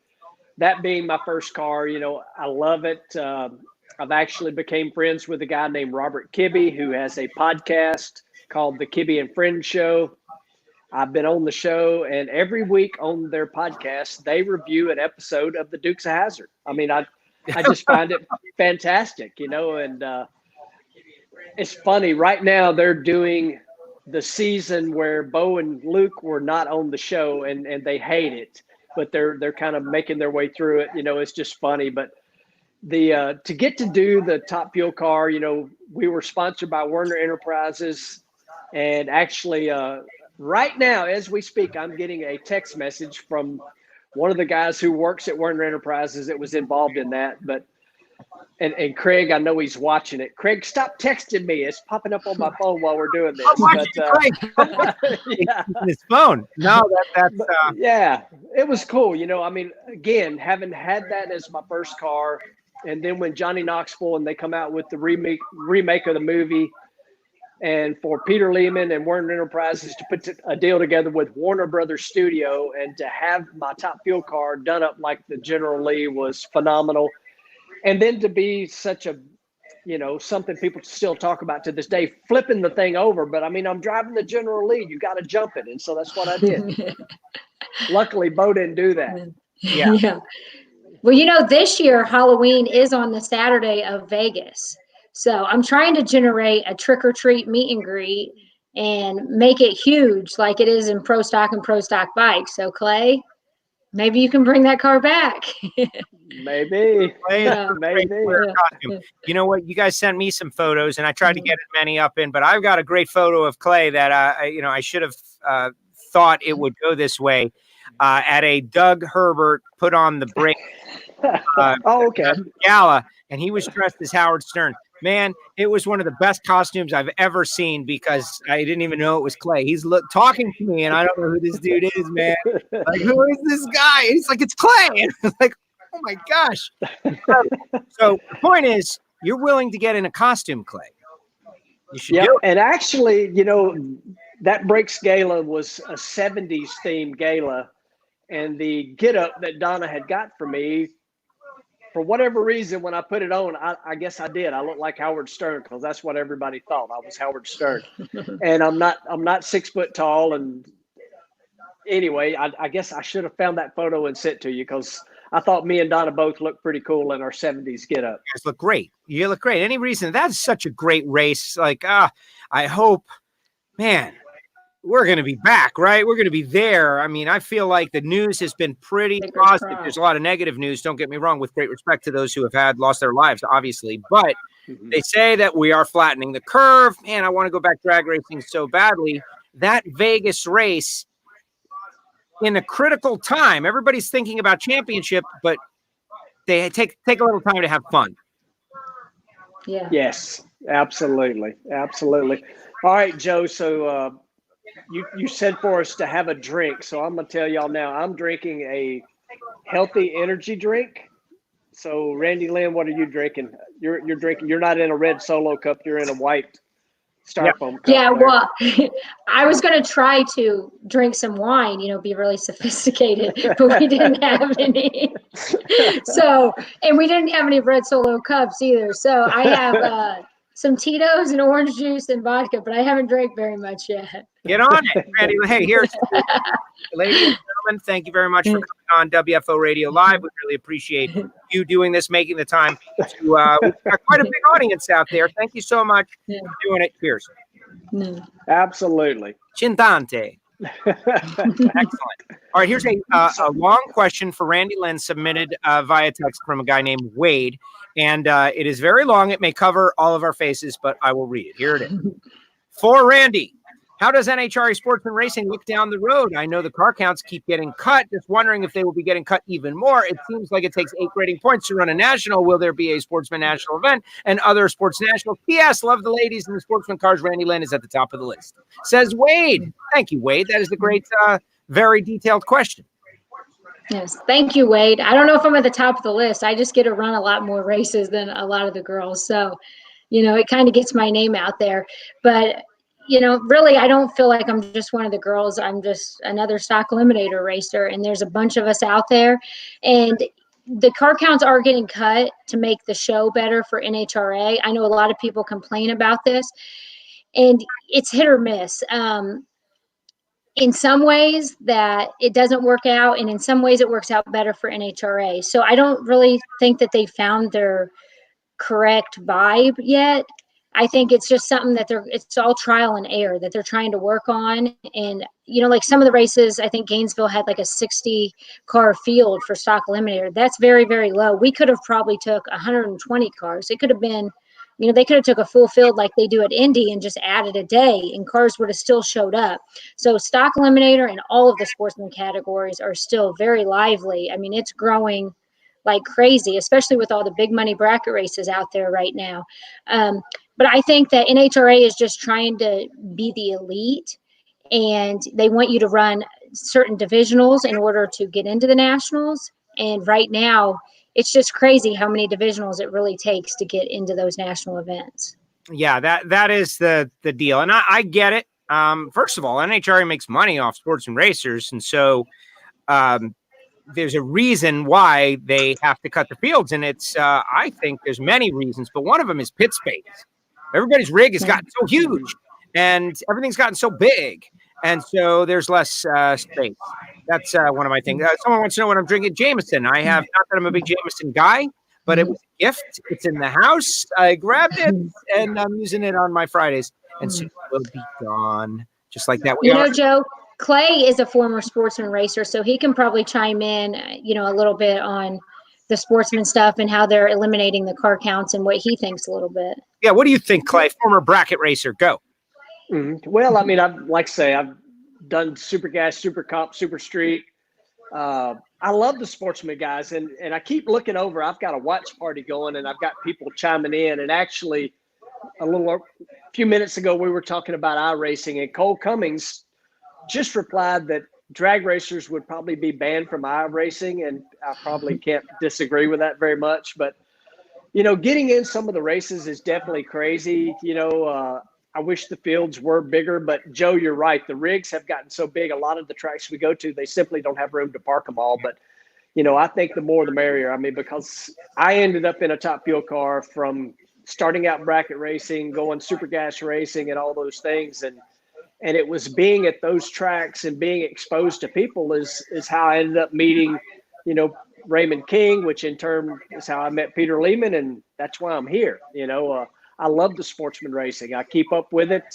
that being my first car, I love it. I've actually became friends with a guy named Robert Kibbe, who has a podcast called the Kibbe and Friends Show. I've been on the show, and every week on their podcast, they review an episode of the Dukes of Hazzard. I mean, I just find it fantastic, and it's funny. Right now, they're doing the season where Bo and Luke were not on the show, and they hate it, but they're kind of making their way through it. It's just funny. But the to get to do the Top Fuel car, we were sponsored by Werner Enterprises, and actually right now as we speak, I'm getting a text message from one of the guys who works at Werner Enterprises that was involved in that. But And Craig, I know he's watching it. Craig, stop texting me. It's popping up on my phone while we're doing this. His phone. No, that's yeah, it was cool. I mean, again, having had that as my first car, And then when Johnny Knoxville and they come out with the remake of the movie, and for Peter Lehman and Warner Enterprises to put a deal together with Warner Brothers Studio and to have my top fuel car done up like the General Lee was phenomenal. And then to be such a, something people still talk about to this day, flipping the thing over. But I mean, I'm driving the General Lee, you got to jump it. And so that's what I did. Luckily, Bo didn't do that. Yeah. Well, this year Halloween is on the Saturday of Vegas. So I'm trying to generate a trick or treat meet and greet and make it huge like it is in Pro Stock and Pro Stock Bikes. So Clay, maybe you can bring that car back. Maybe. Yeah. Maybe. Costume. You know what? You guys sent me some photos, and I tried to get as many up in, but I've got a great photo of Clay that I should have thought it would go this way. At a Doug Herbert put on the brake gala, and he was dressed as Howard Stern. Man, it was one of the best costumes I've ever seen because I didn't even know it was Clay. He's talking to me, and I don't know who this dude is, man. Like, who is this guy? And he's like, it's Clay. And I'm like, oh my gosh. So the point is, you're willing to get in a costume, Clay. You should do it. And actually, that Brakes Gala was a 70s themed gala. And the get-up that Donna had got for me, for whatever reason, when I put it on, I guess I did. I looked like Howard Stern because that's what everybody thought. I was Howard Stern. And I'm not 6 foot tall. And anyway, I guess I should have found that photo and sent to you because I thought me and Donna both looked pretty cool in our 70s get-up. You guys look great. You look great. Any reason? That's such a great race. Like, I hope, man, we're going to be back, right? We're going to be there. I mean, I feel like the news has been pretty positive. There's a lot of negative news. Don't get me wrong, with great respect to those who have lost their lives, obviously. But they say that we are flattening the curve. Man, I want to go back drag racing so badly. That Vegas race, in a critical time, everybody's thinking about championship, but they take a little time to have fun. Yeah. Yes, absolutely. Absolutely. All right, Joe. So, you said for us to have a drink, so I'm gonna tell y'all now. I'm drinking a healthy energy drink. So, Randy Lynn, what are you drinking? You're drinking. You're not in a red Solo cup. You're in a white styrofoam cup. Yeah. Well, I was gonna try to drink some wine, be really sophisticated, but we didn't have any. So, and we didn't have any red Solo cups either. So I have some Tito's and orange juice and vodka, but I haven't drank very much yet. Get on it, Randy. Hey, here's ladies and gentlemen, thank you very much for coming on WFO Radio Live. We really appreciate you doing this, making the time to we've got quite a big audience out there. Thank you so much for doing it. Cheers. Absolutely. Chintante. Excellent. All right, here's a long question for Randy Lynn submitted via text from a guy named Wade. And it is very long. It may cover all of our faces, but I will read it. Here it is. For Randy, how does NHRA Sportsman Racing look down the road? I know the car counts keep getting cut. Just wondering if they will be getting cut even more. It seems like it takes 8 grading points to run a national. Will there be a Sportsman National event and other sports nationals? P.S. Love the ladies and the sportsman cars. Randy Lynn is at the top of the list. Says Wade. Thank you, Wade. That is a great, very detailed question. Yes. Thank you, Wade. I don't know if I'm at the top of the list. I just get to run a lot more races than a lot of the girls. So, it kind of gets my name out there. But, really, I don't feel like I'm just one of the girls. I'm just another stock eliminator racer. And there's a bunch of us out there. And the car counts are getting cut to make the show better for NHRA. I know a lot of people complain about this. And it's hit or miss. In some ways that it doesn't work out, and in some ways it works out better for NHRA. So I don't really think that they found their correct vibe yet. I think it's just something that it's all trial and error that they're trying to work on. And, like some of the races, I think Gainesville had like a 60 car field for stock eliminator. That's very, very low. We could have probably took 120 cars. It could have been, they could have took a full field like they do at Indy and just added a day, and cars would have still showed up. So stock eliminator and all of the sportsman categories are still very lively. I mean, it's growing like crazy, especially with all the big money bracket races out there right now. But I think that NHRA is just trying to be the elite, and they want you to run certain divisionals in order to get into the nationals. And right now, it's just crazy how many divisionals it really takes to get into those national events. Yeah, that is the deal. And I get it. First of all, NHRA makes money off sports and racers. And so there's a reason why they have to cut the fields. And it's, I think there's many reasons, but one of them is pit space. Everybody's rig has gotten so huge and everything's gotten so big. And so there's less space. That's one of my things. Someone wants to know what I'm drinking. Jameson. I have, not that I'm a big Jameson guy, but it was a gift. It's in the house. I grabbed it and I'm using it on my Fridays. And soon it will be gone. Just like that. You know, Joe, Clay is a former sportsman racer, so he can probably chime in, you know, a little bit on the sportsman stuff and how they're eliminating the car counts and what he thinks a little bit. Yeah. What do you think, Clay? Former bracket racer. Go. Well, I mean, I've done Super Gas, Super Comp, Super Street. I love the sportsman guys, and I keep looking over. I've got a watch party going, and I've got people chiming in. And actually, a few minutes ago, we were talking about iRacing, and Cole Cummings just replied that drag racers would probably be banned from iRacing, and I probably can't disagree with that very much. But you know, getting in some of the races is definitely crazy. You know, I wish the fields were bigger, but Joe, you're right. The rigs have gotten so big. A lot of the tracks we go to, they simply don't have room to park them all. But, you know, I think the more the merrier. I mean, because I ended up in a top fuel car from starting out bracket racing, going super gas racing and all those things. And it was being at those tracks and being exposed to people is how I ended up meeting, you know, Raymond King, which in turn is how I met Peter Lehman. And that's why I'm here. You know, I love the sportsman racing. I keep up with it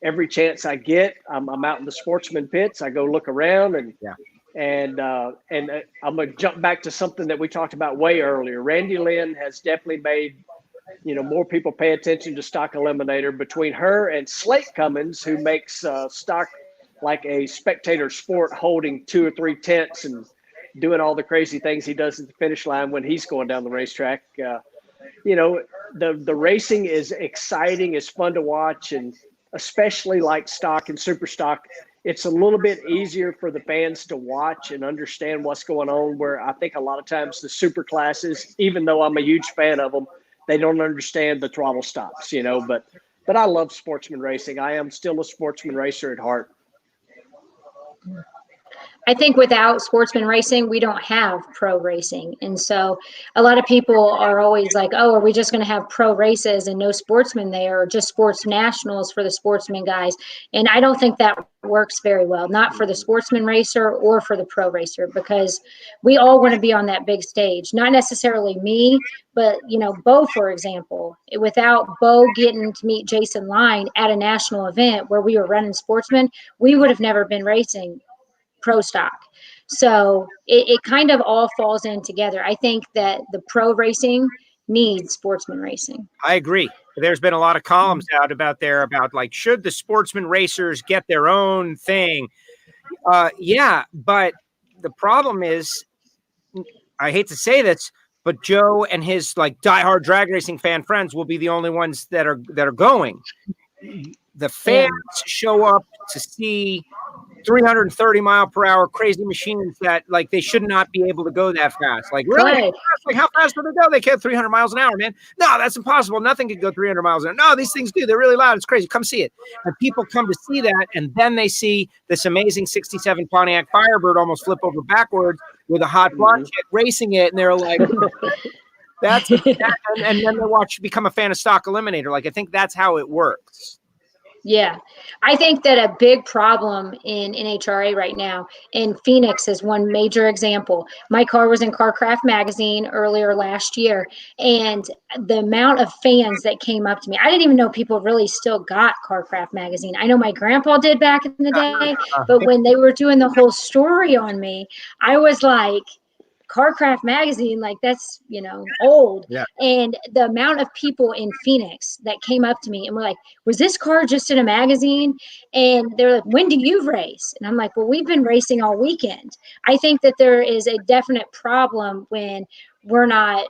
every chance I get. I'm out in the sportsman pits. I go look around and I'm gonna jump back to something that we talked about way earlier. Randi Lynn has definitely made, you know, more people pay attention to Stock Eliminator between her and Slate Cummins, who makes stock like a spectator sport, holding 2 or 3 tents and doing all the crazy things he does at the finish line when he's going down the racetrack. You know, the racing is exciting, it's fun to watch, and especially like stock and super stock, it's a little bit easier for the fans to watch and understand what's going on, where I think a lot of times the super classes, even though I'm a huge fan of them, they don't understand the throttle stops, you know, but I love sportsman racing. I am still a sportsman racer at heart. I think without sportsman racing, we don't have pro racing. And so a lot of people are always like, oh, are we just going to have pro races and no sportsmen there, or just sports nationals for the sportsman guys? And I don't think that works very well, not for the sportsman racer or for the pro racer, because we all want to be on that big stage. Not necessarily me, but, you know, Bo, for example, without Bo getting to meet Jason Line at a national event where we were running sportsmen, we would have never been racing pro stock. So it kind of all falls in together. I think that the pro racing needs sportsman racing. I agree. There's been a lot of columns out about like, should the sportsman racers get their own thing? Yeah, but the problem is, I hate to say this, but Joe and his like diehard drag racing fan friends will be the only ones that are going. The fans show up to see 330 mile per hour crazy machines that like they should not be able to go that fast. Like, really? Right. Like, how fast do they go? They can't 300 miles an hour, man. No, that's impossible. Nothing can go 300 miles an hour. No, these things do. They're really loud. It's crazy. Come see it. And people come to see that, and then they see this amazing 67 Pontiac Firebird almost flip over backwards with a hot blonde chick racing it, and they're like, that's that. And then they become a fan of Stock Eliminator. Like, I think that's how it works. Yeah, I think that a big problem in NHRA right now, in Phoenix is one major example. My car was in Carcraft magazine earlier last year, and the amount of fans that came up to me, I didn't even know people really still got Carcraft magazine. I know my grandpa did back in the day, but when they were doing the whole story on me, I was like, Carcraft magazine, like that's, you know, old. Yeah. And the amount of people in Phoenix that came up to me and were like, was this car just in a magazine? And they're like, when do you race? And I'm like, well, we've been racing all weekend. I think that there is a definite problem when we're not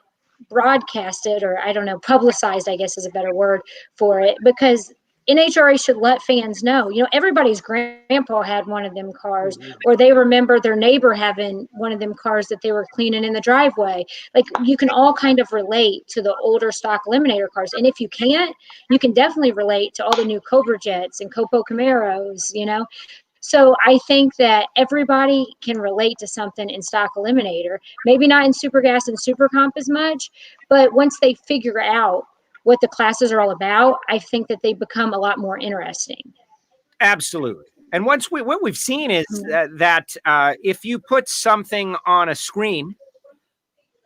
broadcasted, or I don't know, publicized, I guess is a better word for it, because NHRA should let fans know, everybody's grandpa had one of them cars, or they remember their neighbor having one of them cars that they were cleaning in the driveway. Like, you can all kind of relate to the older stock Eliminator cars. And if you can't, you can definitely relate to all the new Cobra Jets and Copo Camaros, So I think that everybody can relate to something in stock Eliminator, maybe not in Super Gas and Super Comp as much, but once they figure out what the classes are all about, I think that they become a lot more interesting. Absolutely. And what we've seen is that if you put something on a screen,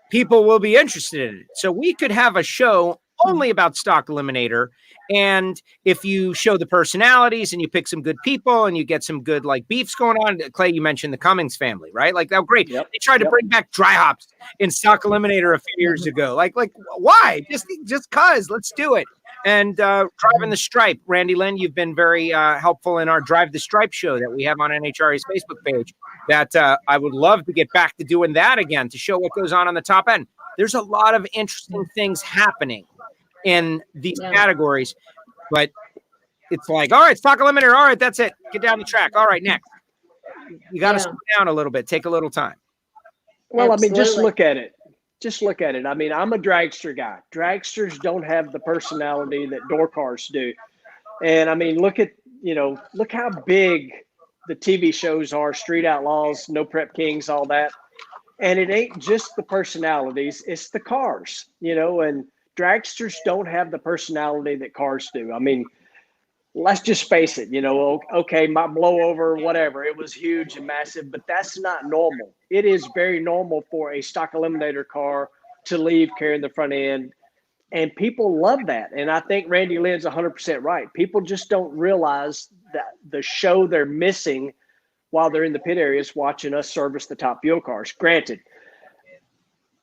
people will be interested in it. So we could have a show only about stock Eliminator. And if you show the personalities and you pick some good people and you get some good like beefs going on, Clay, you mentioned the Cummings family, right? Like, oh, great. Yep. They tried to bring back dry hops in stock Eliminator a few years ago. Like why? Just cause, let's do it. And Driving the Stripe, Randy Lynn, you've been very helpful in our Drive the Stripe show that we have on NHRA's Facebook page. That I would love to get back to doing that again to show what goes on the top end. There's a lot of interesting things happening in these categories, but it's like, all right, stock Eliminator. All right, that's it. Get down the track. All right, next. You got to slow down a little bit. Take a little time. Well, Absolutely. I mean, just look at it. Just look at it. I mean, I'm a dragster guy. Dragsters don't have the personality that door cars do. And I mean, look how big the TV shows are, Street Outlaws, No Prep Kings, all that. And it ain't just the personalities, it's the cars, and dragsters don't have the personality that cars do. I mean, let's just face it, okay, my blowover, whatever, it was huge and massive, but that's not normal. It is very normal for a stock Eliminator car to leave carrying the front end, and people love that. And I think Randy Lynn's 100% right. People just don't realize that the show they're missing while they're in the pit areas watching us service the top fuel cars. Granted,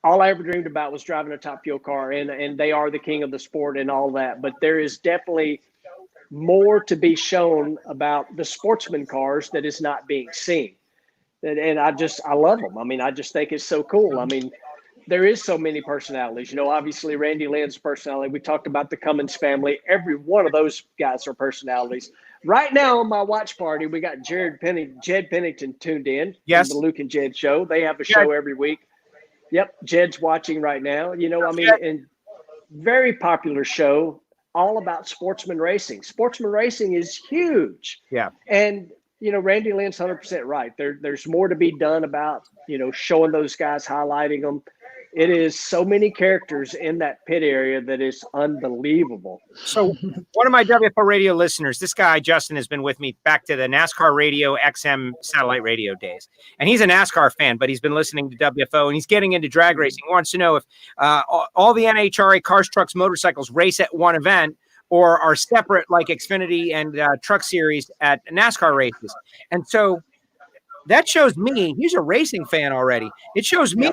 all I ever dreamed about was driving a top fuel car, and they are the king of the sport and all that. But there is definitely more to be shown about the sportsman cars that is not being seen. And I love them. I mean, I just think it's so cool. I mean, there is so many personalities. Obviously Randy Lynn's personality. We talked about the Cummins family. Every one of those guys are personalities. Right now on my watch party, we got Jed Pennington tuned in. Yes. From the Luke and Jed show. They have a show every week. Yep. Jed's watching right now. And very popular show, all about sportsman racing. Sportsman racing is huge. Yeah. And, Randy Lynn's 100% right. There's more to be done about, showing those guys, highlighting them. It is so many characters in that pit area that is unbelievable. So one of my WFO radio listeners, this guy, Justin, has been with me back to the NASCAR Radio XM satellite radio days. And he's a NASCAR fan, but he's been listening to WFO and he's getting into drag racing. He wants to know if all the NHRA cars, trucks, motorcycles race at one event or are separate like Xfinity and Truck Series at NASCAR races. And so that shows me, he's a racing fan already. It shows me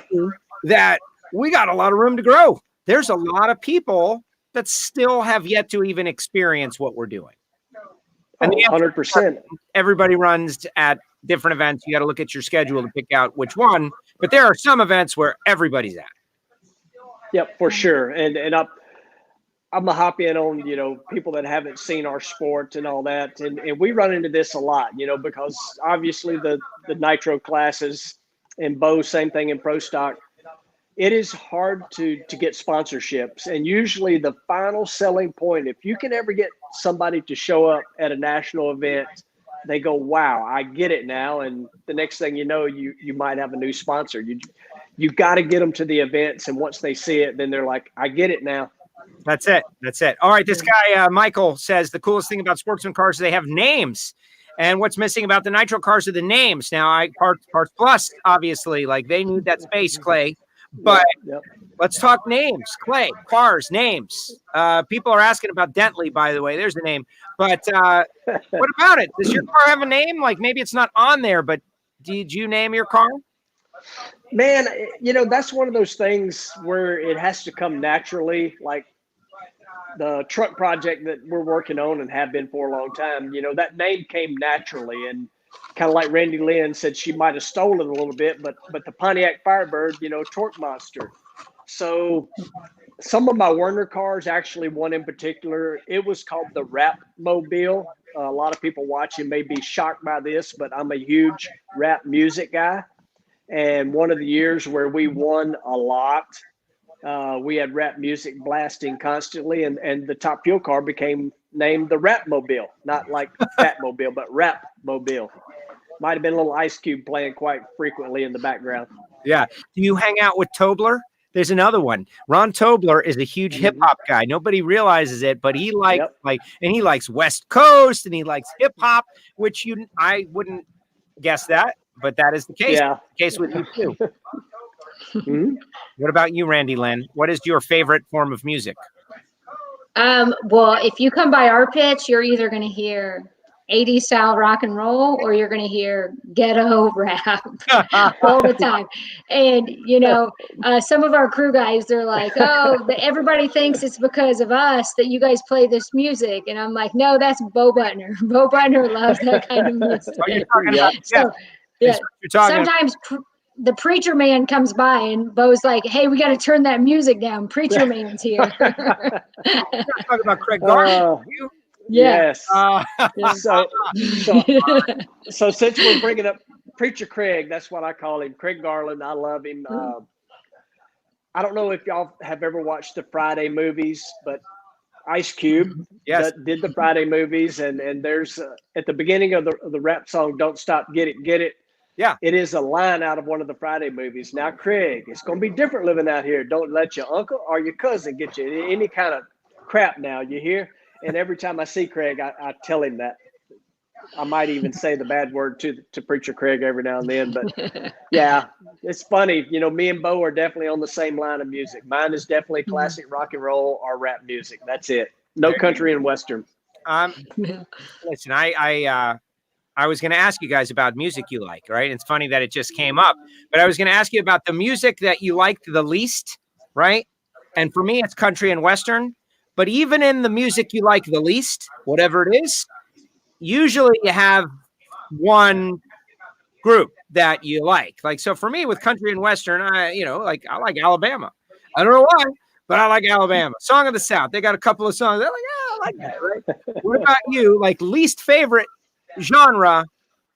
that we got a lot of room to grow. There's a lot of people that still have yet to even experience what we're doing. And 100%. Everybody runs at different events. You got to look at your schedule to pick out which one. But there are some events where everybody's at. Yep, for sure. And I'm a hop in on, people that haven't seen our sport and all that. And we run into this a lot, because obviously the nitro classes and Bo, same thing in pro stock. It is hard to get sponsorships. And usually the final selling point, if you can ever get somebody to show up at a national event, they go, wow, I get it now. And the next thing you know, you might have a new sponsor. You got to get them to the events. And once they see it, then they're like, I get it now. That's it. All right. This guy, Michael, says the coolest thing about sportsman cars is they have names. And what's missing about the nitro cars are the names. Now, Parts Plus, obviously, like they need that space, Clay. But let's talk names. Clay, cars, names. People are asking about Dentley, by the way. There's the name. But what about it? Does your car have a name? Like maybe it's not on there, but did you name your car? Man, that's one of those things where it has to come naturally. Like the truck project that we're working on and have been for a long time, that name came naturally. And kind of like Randy Lynn said, she might have stolen a little bit, but the Pontiac Firebird, torque monster. So some of my Werner cars, actually one in particular, it was called the Rap Mobile. A lot of people watching may be shocked by this, but I'm a huge rap music guy. And one of the years where we won a lot, we had rap music blasting constantly, and the top fuel car became named the Rap Mobile, not like Fat Mobile, but Rap Mobile. Might have been a little Ice Cube playing quite frequently in the background. Yeah. Do you hang out with Tobler? There's another one. Ron Tobler is a huge hip hop guy. Nobody realizes it, but he likes and he likes West Coast and he likes hip hop, which I wouldn't guess that, but that is the case. Yeah. The case with you too. What about you, Randy Lynn? What is your favorite form of music? Well, if you come by our pitch, you're either going to hear 80s style rock and roll, or you're going to hear ghetto rap all the time. And, you know, some of our crew guys, they're like, oh, everybody thinks it's because of us that you guys play this music. And I'm like, no, that's Bo Butner. Bo Butner loves that kind of music. Oh, you're talking about, So, yeah, you're talking sometimes the preacher man comes by and Bo's like, hey, we got to turn that music down. Preacher man's here. You're talking about Craig Garland. Yeah. Yes. So since we're bringing up Preacher Craig, that's what I call him, Craig Garland. I love him. I don't know if y'all have ever watched the Friday movies, but Ice Cube did the Friday movies, and there's at the beginning of the rap song, "Don't Stop, Get It, Get It." Yeah, it is a line out of one of the Friday movies. Now, Craig, it's gonna be different living out here. Don't let your uncle or your cousin get you any kind of crap. Now, you hear? And every time I see Craig, I tell him that. I might even say the bad word to Preacher Craig every now and then. But yeah, it's funny. You know, me and Bo are definitely on the same line of music. Mine is definitely classic rock and roll or rap music. That's it. No country and Western. Listen, I was going to ask you guys about music you like, right? It's funny that it just came up, but I was going to ask you about the music that you liked the least, right? And for me, it's country and Western. But even in the music you like the least, whatever it is, usually you have one group that you like. Like, so for me with country and Western, I like Alabama. I don't know why, but I like Alabama. Song of the South. They got a couple of songs. They're like, I like that, right? What about you? Like least favorite genre,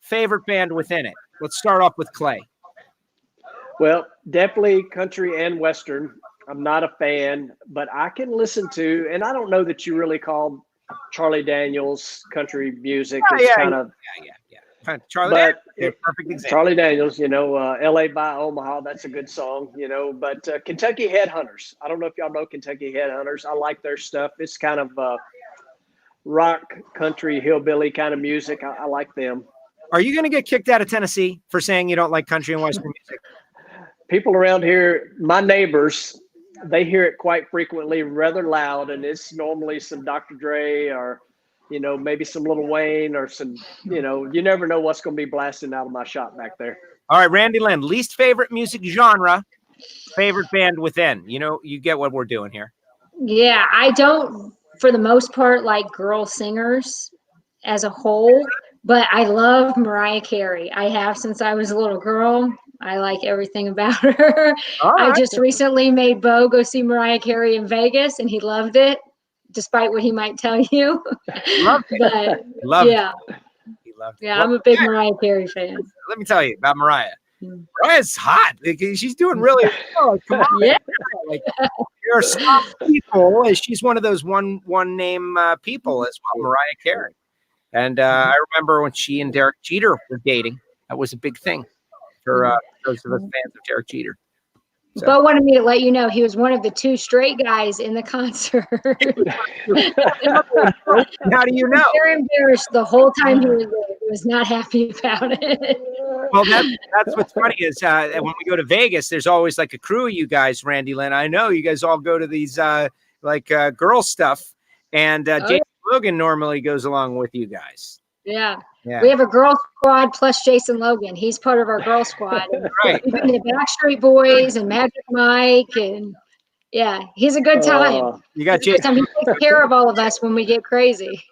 favorite band within it? Let's start off with Clay. Well, definitely country and Western. I'm not a fan, but I can listen to, and I don't know that you really call Charlie Daniels country music. It's kind of Charlie Daniels, perfect example. Charlie Daniels, LA by Omaha, that's a good song, but Kentucky Headhunters. I don't know if y'all know Kentucky Headhunters. I like their stuff. It's kind of rock, country, hillbilly kind of music. I like them. Are you going to get kicked out of Tennessee for saying you don't like country and Western music? People around here, my neighbors, they hear it quite frequently, rather loud, and it's normally some Dr. Dre or, maybe some Lil Wayne or some, you never know what's going to be blasting out of my shop back there. All right, Randy Lynn, least favorite music genre, favorite band within. You get what we're doing here. Yeah, I don't, for the most part, like girl singers as a whole, but I love Mariah Carey. I have since I was a little girl. I like everything about her. I just recently made Bo go see Mariah Carey in Vegas, and he loved it, despite what he might tell you. Loved it. But loved yeah, it. He loved it. Yeah, I'm a big Mariah Carey fan. Let me tell you about Mariah. Mariah's hot. She's doing really well. Come on. Yeah. Like, there are some people. She's one of those one name people as well, Mariah Carey. And I remember when she and Derek Jeter were dating. That was a big thing for those of us fans of Derek Jeter. So. Bo wanted me to let you know he was one of the two straight guys in the concert. How do you know? Very embarrassed the whole time he was there. He was not happy about it. Well, that's what's funny is when we go to Vegas, there's always like a crew of you guys, Randy Lynn. I know you guys all go to these girl stuff, and Jason Logan normally goes along with you guys. Yeah. We have a girl squad plus Jason Logan. He's part of our girl squad. Right. We've been the Backstreet Boys and Magic Mike, and he's a good time. You got Jason. He takes care of all of us when we get crazy.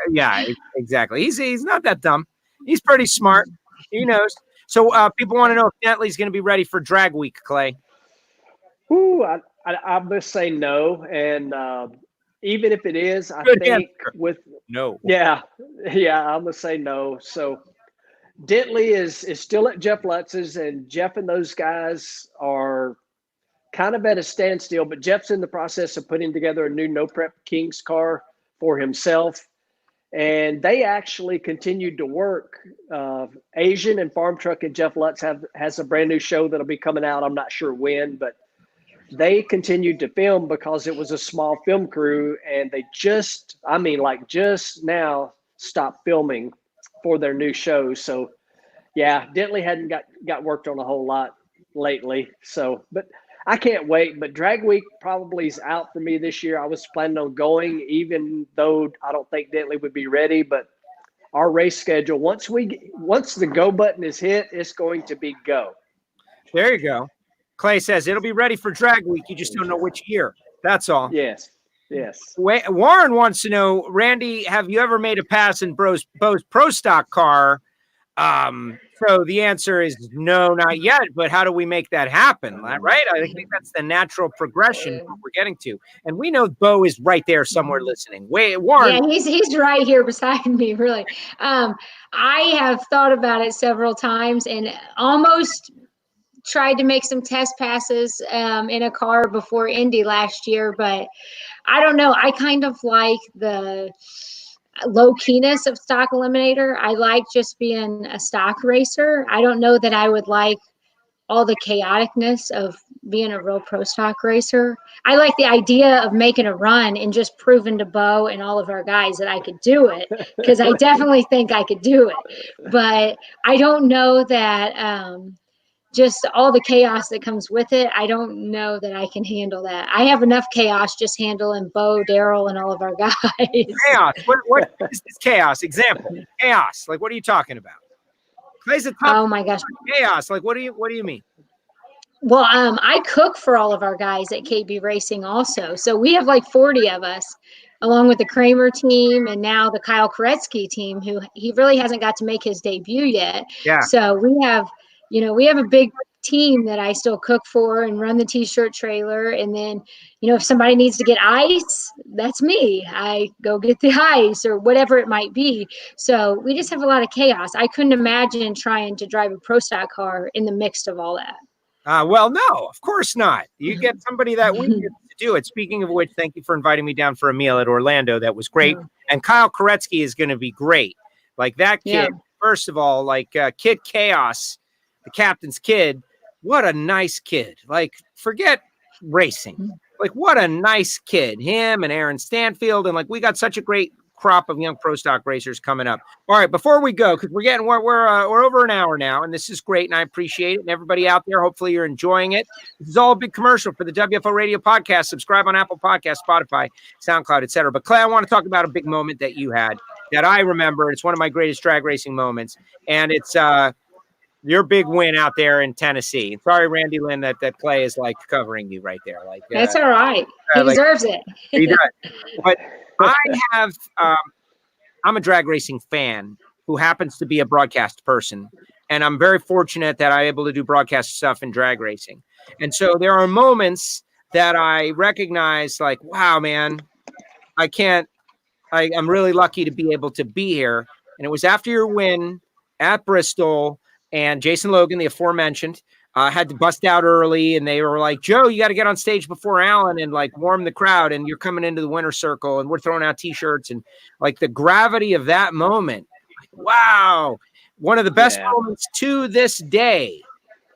Yeah, exactly. He's not that dumb. He's pretty smart. He knows. So people want to know if Netley's going to be ready for Drag Week, Clay. Ooh, I must say no. And even if it is, I Good think answer. with No. yeah, I'm gonna say no. So Dentley is still at Jeff Lutz's, and Jeff and those guys are kind of at a standstill. But Jeff's in the process of putting together a new No Prep Kings car for himself. And they actually continued to work. Asian and Farm Truck and Jeff Lutz has a brand new show that'll be coming out. I'm not sure when, but they continued to film because it was a small film crew, and they just now stopped filming for their new show. So yeah, Dentley hadn't got worked on a whole lot lately. So, but I can't wait. But Drag Week probably is out for me this year. I was planning on going, even though I don't think Dentley would be ready. But our race schedule, once the go button is hit, it's going to be go. There you go. Clay says it'll be ready for Drag Week. You just don't know which year. That's all. Yes. Warren wants to know, Randy, have you ever made a pass in Bo's Pro Stock car? So the answer is no, not yet. But how do we make that happen? Right? I think that's the natural progression we're getting to. And we know Bo is right there somewhere listening. Wait, Warren. Yeah, he's right here beside me, really. I have thought about it several times and almost tried to make some test passes in a car before Indy last year, but I don't know. I kind of like the low keyness of stock eliminator. I like just being a stock racer. I don't know that I would like all the chaoticness of being a real pro stock racer. I like the idea of making a run and just proving to Bo and all of our guys that I could do it, because I definitely think I could do it. But I don't know that just all the chaos that comes with it. I don't know that I can handle that. I have enough chaos just handling Bo, Daryl, and all of our guys. Chaos. What is this chaos? Example. Chaos. Like, what are you talking about? Clay's a top. Oh my gosh. Chaos. Like, what do you mean? Well, I cook for all of our guys at KB Racing also. So we have like 40 of us, along with the Kramer team and now the Kyle Koretsky team, who he really hasn't got to make his debut yet. Yeah. So we have a big team that I still cook for and run the t-shirt trailer. And then, if somebody needs to get ice, that's me. I go get the ice or whatever it might be. So we just have a lot of chaos. I couldn't imagine trying to drive a pro stock car in the mix of all that. Well, no, of course not. You get somebody that we to do it. Speaking of which, thank you for inviting me down for a meal at Orlando. That was great. And Kyle Koretsky is going to be great. Like that kid, first of all, like Kid Chaos, the captain's kid. What a nice kid. Like, forget racing. Like, what a nice kid. Him and Aaron Stanfield. And like, we got such a great crop of young pro stock racers coming up. All right, before we go, because we're over an hour now, and this is great, and I appreciate it. And everybody out there, hopefully you're enjoying it. This is all a big commercial for the WFO Radio Podcast. Subscribe on Apple Podcasts, Spotify, SoundCloud, etc. But Clay, I want to talk about a big moment that you had that I remember. It's one of my greatest drag racing moments, and it's your big win out there in Tennessee. Sorry, Randy Lynn, that Clay is like covering you right there. Like that's all right. He deserves it. He does. But I'm a drag racing fan who happens to be a broadcast person, and I'm very fortunate that I'm able to do broadcast stuff in drag racing. And so there are moments that I recognize, like, wow, man, I'm really lucky to be able to be here. And it was after your win at Bristol. And Jason Logan, the aforementioned, had to bust out early, and they were like, Joe, you got to get on stage before Alan and like warm the crowd, and you're coming into the winner's circle, and we're throwing out t-shirts, and like the gravity of that moment. Wow. One of the best moments to this day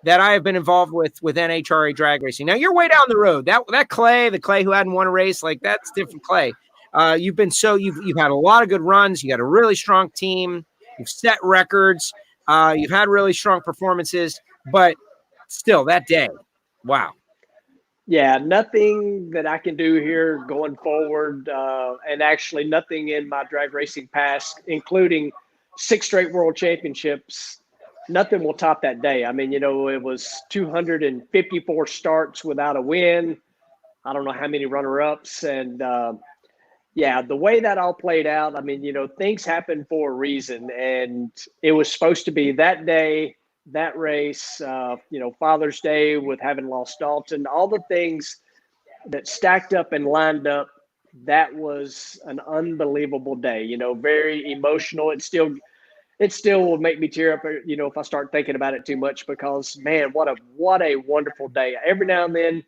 that I have been involved with NHRA drag racing. Now you're way down the road. That Clay, the Clay who hadn't won a race, like that's different Clay. You've had a lot of good runs. You got a really strong team. You've set records. You've had really strong performances, but still that day, wow. Yeah, nothing that I can do here going forward, and actually nothing in my drag racing past, including 6 straight world championships, nothing will top that day. I mean, it was 254 starts without a win. I don't know how many runner-ups, and the way that all played out, I mean, things happen for a reason, and it was supposed to be that day, that race, Father's Day with having lost Dalton, all the things that stacked up and lined up. That was an unbelievable day, you know, very emotional. It still will make me tear up, you know, if I start thinking about it too much, because man, what a wonderful day. Every now and then,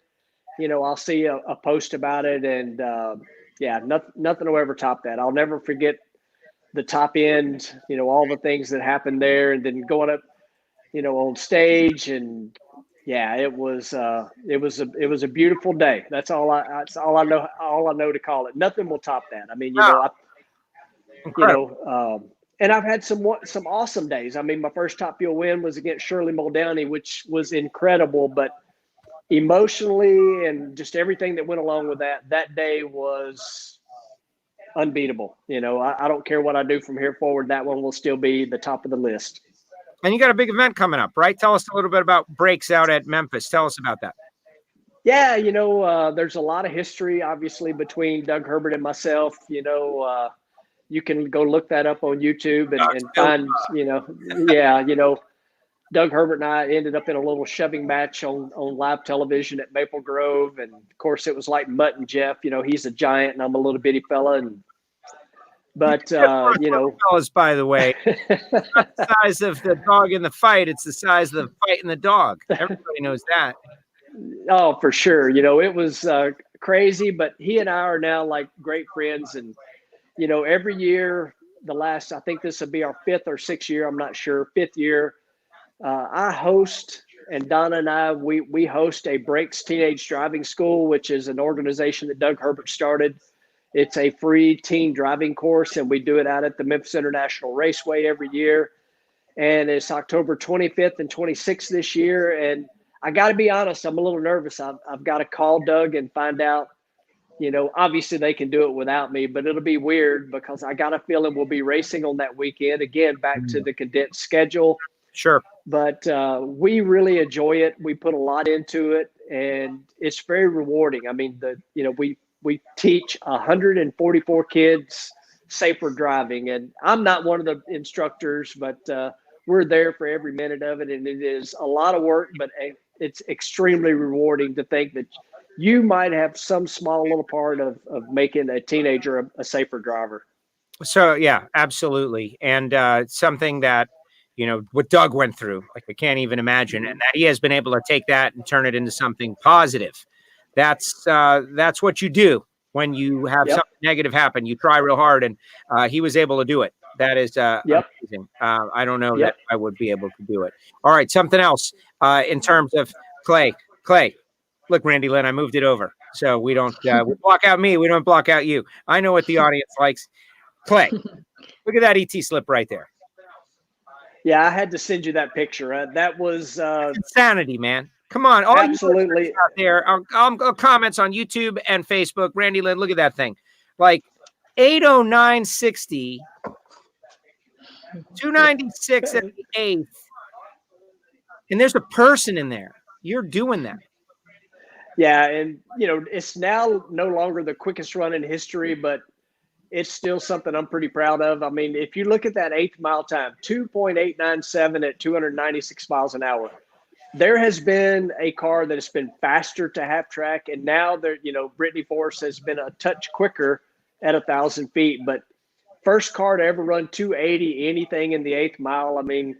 you know, I'll see a post about it, and yeah, nothing will ever top that. I'll never forget the top end, you know, all the things that happened there, and then going up, you know, on stage, and yeah, it was a beautiful day. That's all I know to call it. Nothing will top that. I mean, you know, and I've had some awesome days. I mean, my first top fuel win was against Shirley Muldowney, which was incredible, but emotionally and just everything that went along with that day was unbeatable. You know, I don't care what I do from here forward. That one will still be the top of the list. And you got a big event coming up, right? Tell us a little bit about Breaks out at Memphis. Tell us about that. Yeah, you know, there's a lot of history, obviously, between Doug Herbert and myself. You know, you can go look that up on YouTube and find, you know, yeah, you know, Doug Herbert and I ended up in a little shoving match on live television at Maple Grove. And of course it was like Mutt and Jeff, you know, he's a giant and I'm a little bitty fella. But you know, fellas, by the way, it's not the size of the dog in the fight. It's the size of the fight in the dog. Everybody knows that. Oh, for sure. You know, it was crazy, but he and I are now like great friends. And, you know, every year, I think this will be our 5th or 6th year. I'm not sure. 5th year. I host, and Donna and I, we host a Breaks Teenage Driving School, which is an organization that Doug Herbert started. It's a free teen driving course, and we do it out at the Memphis International Raceway every year. And it's October 25th and 26th this year. And I got to be honest, I'm a little nervous. I've got to call Doug and find out, you know, obviously they can do it without me, but it'll be weird because I got a feeling we'll be racing on that weekend. Again, back to the condensed schedule. Sure. But we really enjoy it. We put a lot into it, and it's very rewarding. I mean, you know, we teach 144 kids safer driving, and I'm not one of the instructors, but we're there for every minute of it, and it is a lot of work, but it's extremely rewarding to think that you might have some small little part of making a teenager a safer driver. So yeah, absolutely, and something that, you know, what Doug went through, like I can't even imagine, and that he has been able to take that and turn it into something positive. That's what you do when you have something negative happen. You try real hard, and he was able to do it. That is amazing. I don't know that I would be able to do it. All right, something else in terms of Clay. Look, Randy Lynn, I moved it over, so we don't we block out me. We don't block out you. I know what the audience likes. Clay, look at that ET slip right there. Yeah, I had to send you that picture. That was insanity, man. Come on, all absolutely you out there. Comments on YouTube and Facebook. Randy Lynn, look at that thing. Like 809.60, 296 at the 8th, and there's a person in there. You're doing that. Yeah, and you know, it's now no longer the quickest run in history, but it's still something I'm pretty proud of. I mean, if you look at that 8th mile time, 2.897 at 296 miles an hour. There has been a car that has been faster to half track, and now there, you know, Brittany Force has been a touch quicker at 1,000 feet. But first car to ever run 280 anything in the 8th mile. I mean,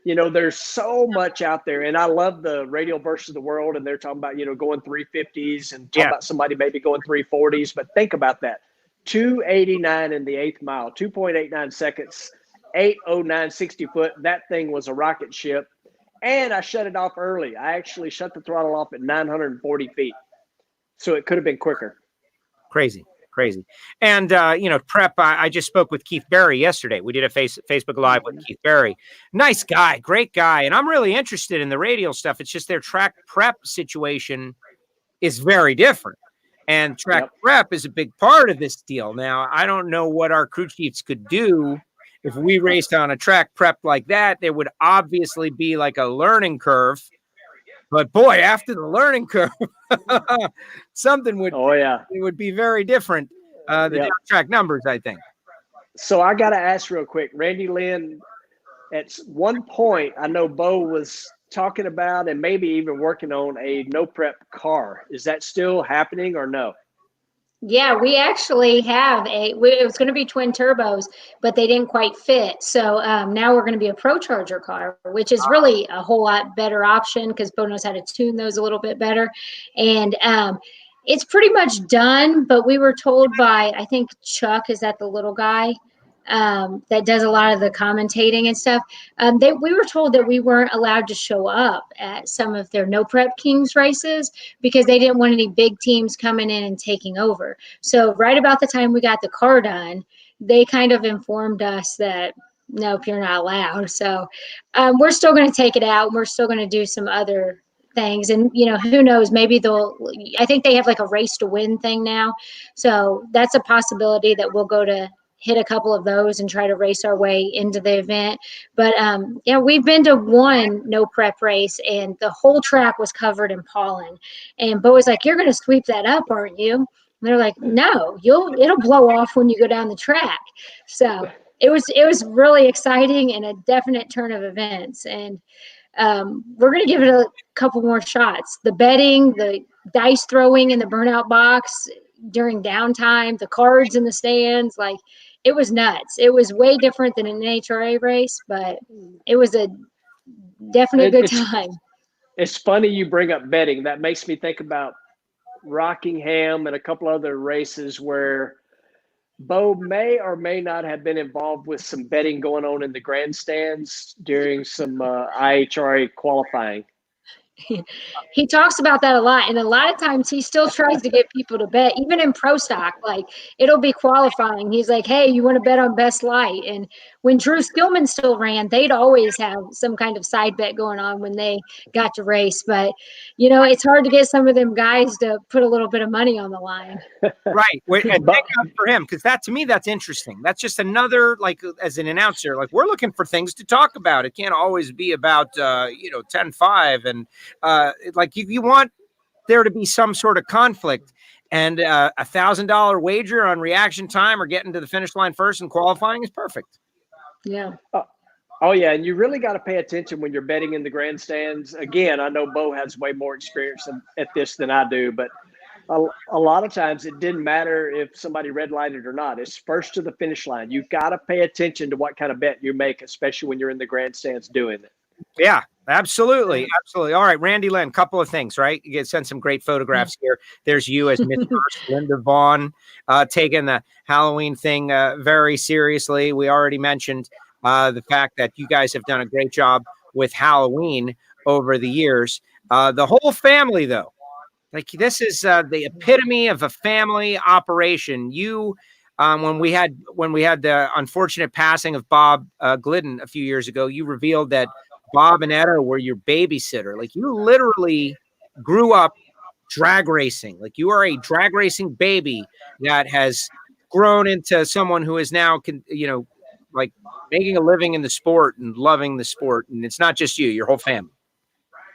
you know, there's so much out there, and I love the Radial Bursts of the world, and they're talking about, you know, going 350s and talking about somebody maybe going 340s. But think about that. 289 in the 8th mile, 2.89 seconds, 809.60 foot. That thing was a rocket ship. And I shut it off early. I actually shut the throttle off at 940 feet. So it could have been quicker. Crazy. And, you know, prep, I just spoke with Keith Berry yesterday. We did a Facebook Live with Keith Berry. Nice guy, great guy. And I'm really interested in the radial stuff. It's just their track prep situation is very different. And track prep is a big part of this deal. Now, I don't know what our crew chiefs could do if we raced on a track prep like that. There would obviously be like a learning curve. But boy, after the learning curve, something would it would be very different. The track numbers, I think. So I got to ask real quick, Randy Lynn. At one point, I know Bo was talking about and maybe even working on a no prep car. Is that still happening or no? Yeah, we actually have it was going to be twin turbos, but they didn't quite fit. So now we're going to be a Pro Charger car, which is really a whole lot better option because Bo knows how to tune those a little bit better. And it's pretty much done, but we were told by, I think Chuck, is that the little guy that does a lot of the commentating and stuff? We were told that we weren't allowed to show up at some of their No Prep Kings races because they didn't want any big teams coming in and taking over. So right about the time we got the car done, they kind of informed us that, nope, you're not allowed. So we're still going to take it out. We're still going to do some other things. And, who knows, maybe I think they have like a race to win thing now. So that's a possibility that we'll go to hit a couple of those and try to race our way into the event. But yeah, we've been to one no prep race and the whole track was covered in pollen. And Bo was like, "You're going to sweep that up, aren't you?" And they're like, "No, it'll blow off when you go down the track." So it was really exciting and a definite turn of events. And we're going to give it a couple more shots. The betting, the dice throwing in the burnout box during downtime, the cards in the stands, like it was nuts. It was way different than an NHRA race, but it was a definite good time. It's funny you bring up betting. That makes me think about Rockingham and a couple other races where Bo may or may not have been involved with some betting going on in the grandstands during some IHRA qualifying. He talks about that a lot, and a lot of times he still tries to get people to bet, even in pro stock. Like it'll be qualifying, he's like, "Hey, you want to bet on best light?" And when Drew Skillman still ran, they'd always have some kind of side bet going on when they got to race. But it's hard to get some of them guys to put a little bit of money on the line. Right. And thank God for him, because to me, that's interesting. That's just another, like, as an announcer, like, we're looking for things to talk about. It can't always be about, 10-5. And like, you want there to be some sort of conflict. And $1,000 wager on reaction time or getting to the finish line first and qualifying is perfect. Yeah. Oh, yeah. And you really got to pay attention when you're betting in the grandstands. Again, I know Bo has way more experience at this than I do, but a lot of times it didn't matter if somebody red lighted or not. It's first to the finish line. You've got to pay attention to what kind of bet you make, especially when you're in the grandstands doing it. Yeah, absolutely. Absolutely. All right, Randy Lynn, couple of things, right? You get sent some great photographs here. There's you as Miss First, Linda Vaughn, taking the Halloween thing very seriously. We already mentioned the fact that you guys have done a great job with Halloween over the years. The whole family, though, like this is the epitome of a family operation. You, when we had the unfortunate passing of Bob Glidden a few years ago, you revealed that Bob and Etta were your babysitter. Like you literally grew up drag racing. Like you are a drag racing baby that has grown into someone who is now, like making a living in the sport and loving the sport. And it's not just you, your whole family.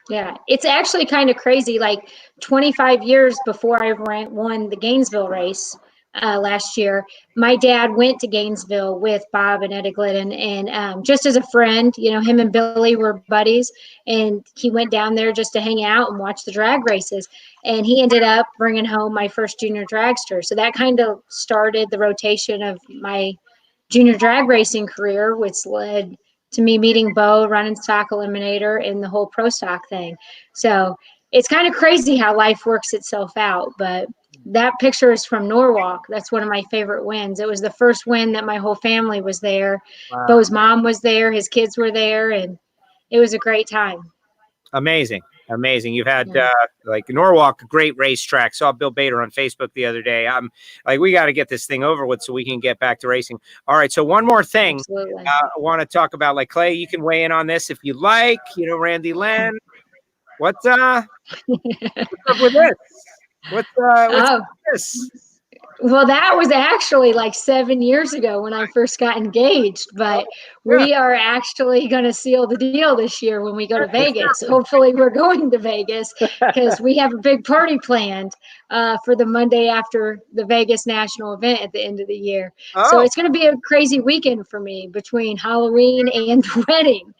Yeah, it's actually kind of crazy. Like 25 years before I won the Gainesville race last year, my dad went to Gainesville with Bob and Etta Glidden, and just as a friend, him and Billy were buddies, and he went down there just to hang out and watch the drag races. And he ended up bringing home my first junior dragster. So that kind of started the rotation of my junior drag racing career, which led to me meeting Bo, running Stock Eliminator, and the whole pro stock thing. So it's kind of crazy how life works itself out. But that picture is from Norwalk. That's one of my favorite wins. It was the first win that my whole family was there. Wow. Bo's mom was there. His kids were there. And it was a great time. Amazing. You've had like Norwalk, a great racetrack. Saw Bill Bader on Facebook the other day. I'm like, we got to get this thing over with so we can get back to racing. All right. So one more thing I want to talk about, like Clay, you can weigh in on this if you like, Randy Lynn, what's up with this? What's with this? Well, that was actually like 7 years ago when I first got engaged, but we are actually going to seal the deal this year when we go to Vegas. Hopefully we're going to Vegas because we have a big party planned for the Monday after the Vegas national event at the end of the year. So it's going to be a crazy weekend for me between Halloween and the wedding.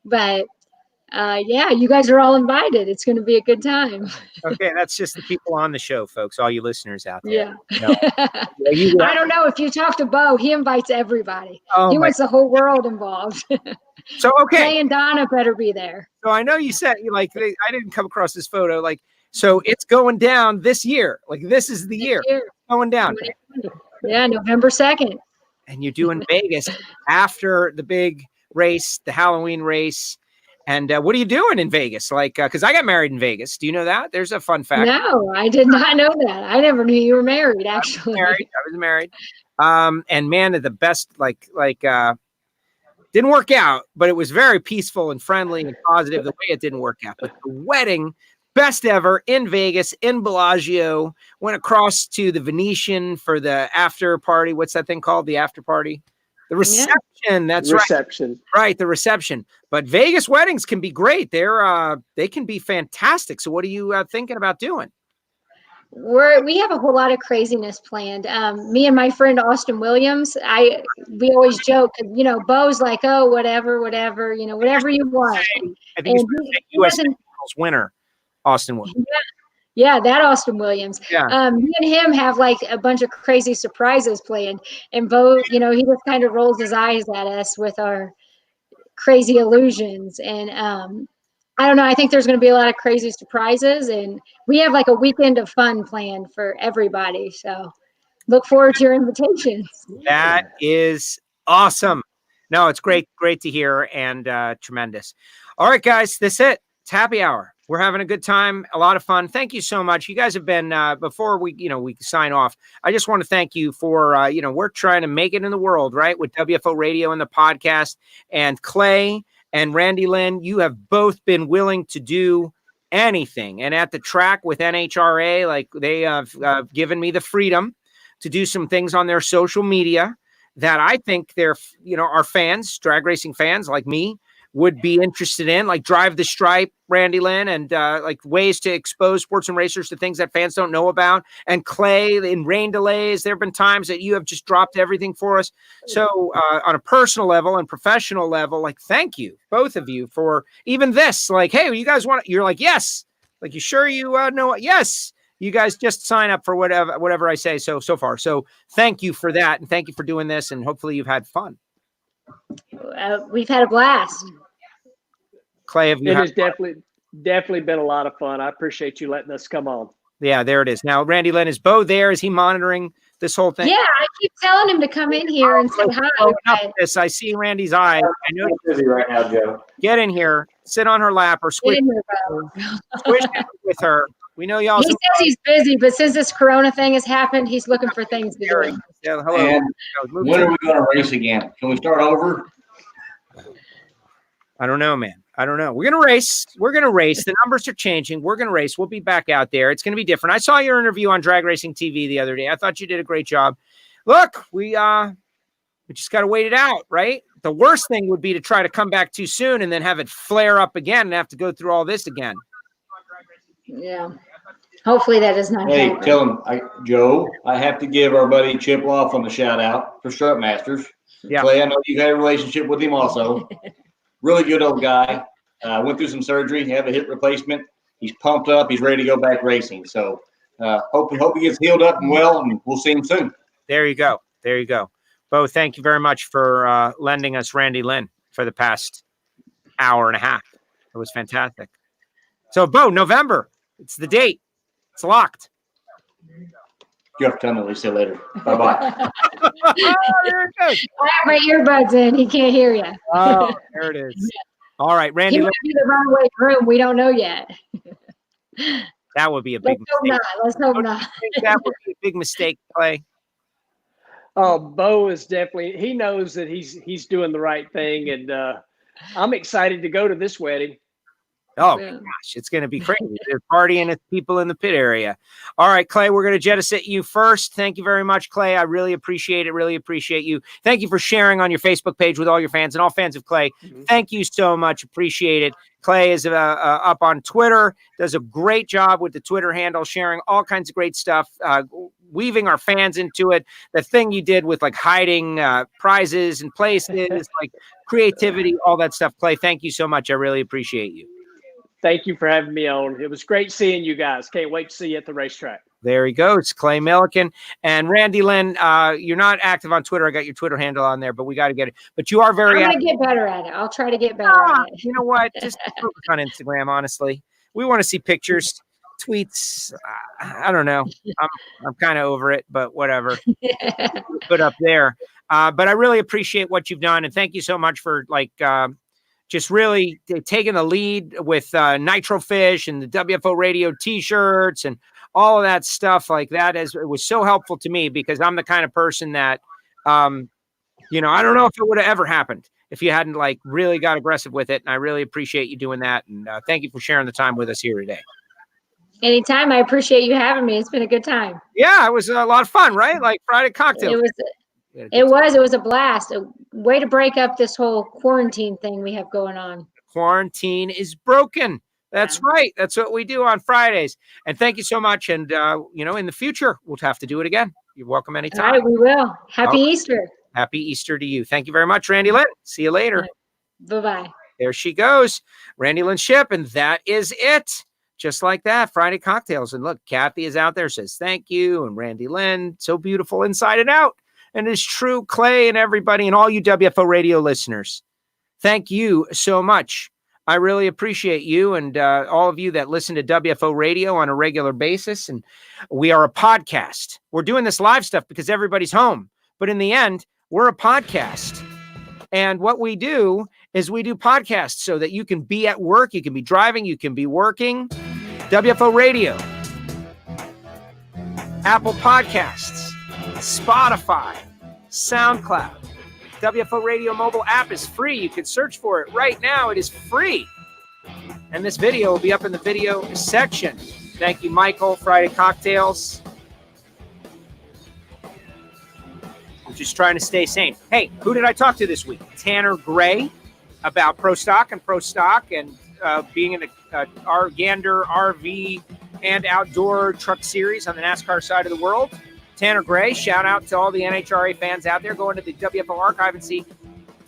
But Yeah, you guys are all invited. It's going to be a good time. Okay, that's just the people on the show, folks. All you listeners out there. Yeah. No. I don't know. If you talk to Bo, he invites everybody. Oh, He my. wants the whole world involved. So okay. Clay and Donna better be there. So I know you said I didn't come across this photo. Like, so it's going down this year. Like, this is the year going down. Yeah, November 2nd. And you're doing Vegas after the big race, the Halloween race. And what are you doing in Vegas? Like, because I got married in Vegas. Do you know that? There's a fun fact. No, I did not know that. I never knew you were married, actually. I was married. And man, the best, didn't work out, but it was very peaceful and friendly and positive the way it didn't work out. But the wedding, best ever in Vegas, in Bellagio, went across to the Venetian for the after party. What's that thing called? The after party? The reception. Yeah. That's reception. Right. The reception. But Vegas weddings can be great. They can be fantastic. So what are you thinking about doing? We have a whole lot of craziness planned. Me and my friend Austin Williams, we always joke, Bo's like, oh, whatever, whatever you want. I think he's U.S. winner, Austin Williams. Yeah, that Austin Williams. Yeah. Me and him have like a bunch of crazy surprises planned. And Bo, he just kind of rolls his eyes at us with our crazy illusions. And I don't know. I think there's going to be a lot of crazy surprises. And we have like a weekend of fun planned for everybody. So look forward to your invitations. That is awesome. No, it's great to hear and tremendous. All right, guys, that's it. It's happy hour. We're having a good time, a lot of fun. Thank you so much. You guys have been, before we sign off, I just want to thank you for, we're trying to make it in the world, right? With WFO Radio and the podcast, and Clay and Randi Lynn, you have both been willing to do anything. And at the track with NHRA, like they have given me the freedom to do some things on their social media that I think they're, our fans, drag racing fans like me, would be interested in, like Drive the Stripe, Randi Lynn, and like ways to expose sports and racers to things that fans don't know about. And Clay, in rain delays, there have been times that you have just dropped everything for us. So on a personal level and professional level, like, thank you, both of you, for even this. Like, hey, you guys want it? You're like, yes. Like, you sure you know it? Yes. You guys just sign up for whatever I say so far. So thank you for that. And thank you for doing this. And hopefully you've had fun. We've had a blast. Clay, it has definitely been a lot of fun. I appreciate you letting us come on. Yeah, there it is. Now, Randi Lynn, is Bo there? Is he monitoring this whole thing? Yeah, I keep telling him to come in here and say hi. I see Randy's eye. I know I'm busy right now, Joe. Get in here, sit on her lap, or squish with her. We know y'all. He says he's busy, but since this Corona thing has happened, he's looking for things to do. Yeah, hello. And when are we going to race again? Can we start over? I don't know, man. I don't know. We're going to race. The numbers are changing. We're going to race. We'll be back out there. It's going to be different. I saw your interview on Drag Racing TV the other day. I thought you did a great job. Look, we just got to wait it out, right? The worst thing would be to try to come back too soon and then have it flare up again and have to go through all this again. Yeah. Hopefully that does not happen. Hey, tell him, Joe, I have to give our buddy Chip Loff on the shout out for Strut Masters. Yeah. Clay, I know you've had a relationship with him also. Really good old guy. Went through some surgery, have a hip replacement. He's pumped up. He's ready to go back racing. So hope he gets healed up and well, and we'll see him soon. There you go. Bo, thank you very much for lending us Randi Lynn for the past hour and a half. It was fantastic. So, Bo, November. It's the date. It's locked. You have to tell me what he said later. Bye-bye. Oh, there it goes. I have my earbuds in. He can't hear you. Oh, there it is. All right, Randi. He might be the wrong way room. We don't know yet. That would be a big mistake. Let's hope not. That would be a big mistake, Clay. Oh, Bo is definitely, he knows that he's doing the right thing. And I'm excited to go to this wedding. Oh, my gosh, it's going to be crazy. They're partying at people in the pit area. All right, Clay, we're going to jettison you first. Thank you very much, Clay. I really appreciate it. Really appreciate you. Thank you for sharing on your Facebook page with all your fans and all fans of Clay. Mm-hmm. Thank you so much. Appreciate it. Clay is up on Twitter, does a great job with the Twitter handle, sharing all kinds of great stuff, weaving our fans into it. The thing you did with like hiding prizes and places, like creativity, all that stuff. Clay, thank you so much. I really appreciate you. Thank you for having me on. It was great seeing you guys. Can't wait to see you at the racetrack. There he goes, Clay Millican. And Randy Lynn, you're not active on Twitter. I got your Twitter handle on there, but we got to get it. But you are very I'm active. going to get better at it. I'll try to get better at it. You know what? Just focus on Instagram, honestly. We want to see pictures, tweets. I don't know. I'm kind of over it, but whatever. Put up there. But I really appreciate what you've done. And thank you so much for just really taking the lead with Nitro Fish and the WFO Radio t-shirts and all of that stuff like that. It was so helpful to me because I'm the kind of person that, I don't know if it would have ever happened if you hadn't really got aggressive with it. And I really appreciate you doing that. And thank you for sharing the time with us here today. Anytime. I appreciate you having me. It's been a good time. Yeah, it was a lot of fun, right? Like Friday cocktail. It was a blast. A way to break up this whole quarantine thing we have going on. Quarantine is broken. That's right. That's what we do on Fridays. And thank you so much. And, in the future, we'll have to do it again. You're welcome anytime. All right, we will. Happy Easter. Happy Easter to you. Thank you very much, Randy Lynn. See you later. Right. Bye-bye. There she goes. Randy Lynn Shipp. And that is it. Just like that, Friday cocktails. And look, Kathy is out there, says thank you. And Randy Lynn, so beautiful inside and out. And it's true, Clay and everybody and all you WFO radio listeners. Thank you so much. I really appreciate you and all of you that listen to WFO radio on a regular basis. And we are a podcast. We're doing this live stuff because everybody's home. But in the end, we're a podcast. And what we do is we do podcasts so that you can be at work, you can be driving, you can be working. WFO Radio, Apple Podcasts, Spotify, SoundCloud. WFO Radio mobile app is free. You can search for it right now. It is free. And this video will be up in the video section. Thank you, Michael. Friday Cocktails. I'm just trying to stay sane. Hey, who did I talk to this week? Tanner Gray about Pro Stock and being in the Gander RV and outdoor truck series on the NASCAR side of the world. Tanner Gray, shout out to all the NHRA fans out there. Go into the WFO archive and see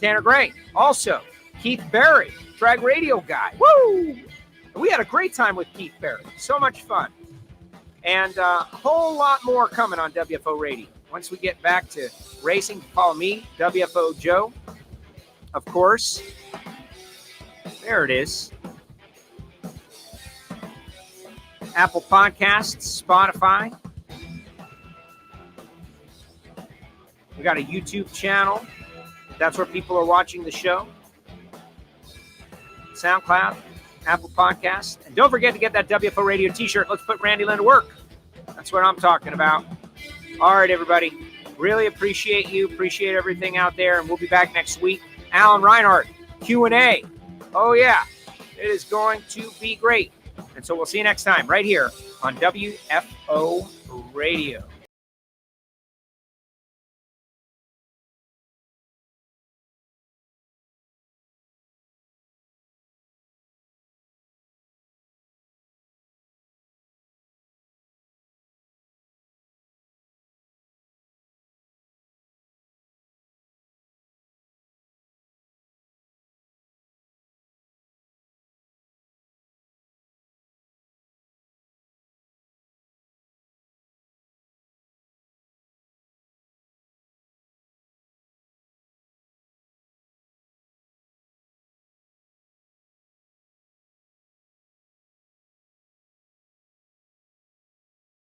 Tanner Gray. Also, Keith Berry, drag radio guy. Woo! We had a great time with Keith Berry. So much fun. And a whole lot more coming on WFO Radio. Once we get back to racing, follow me, WFO Joe. Of course. There it is. Apple Podcasts, Spotify. We got a YouTube channel. That's where people are watching the show. SoundCloud, Apple Podcasts. And don't forget to get that WFO Radio t-shirt. Let's put Randy Lynn to work. That's what I'm talking about. All right, everybody. Really appreciate you. Appreciate everything out there. And we'll be back next week. Alan Reinhardt, Q&A. Oh, yeah. It is going to be great. And so we'll see you next time right here on WFO Radio.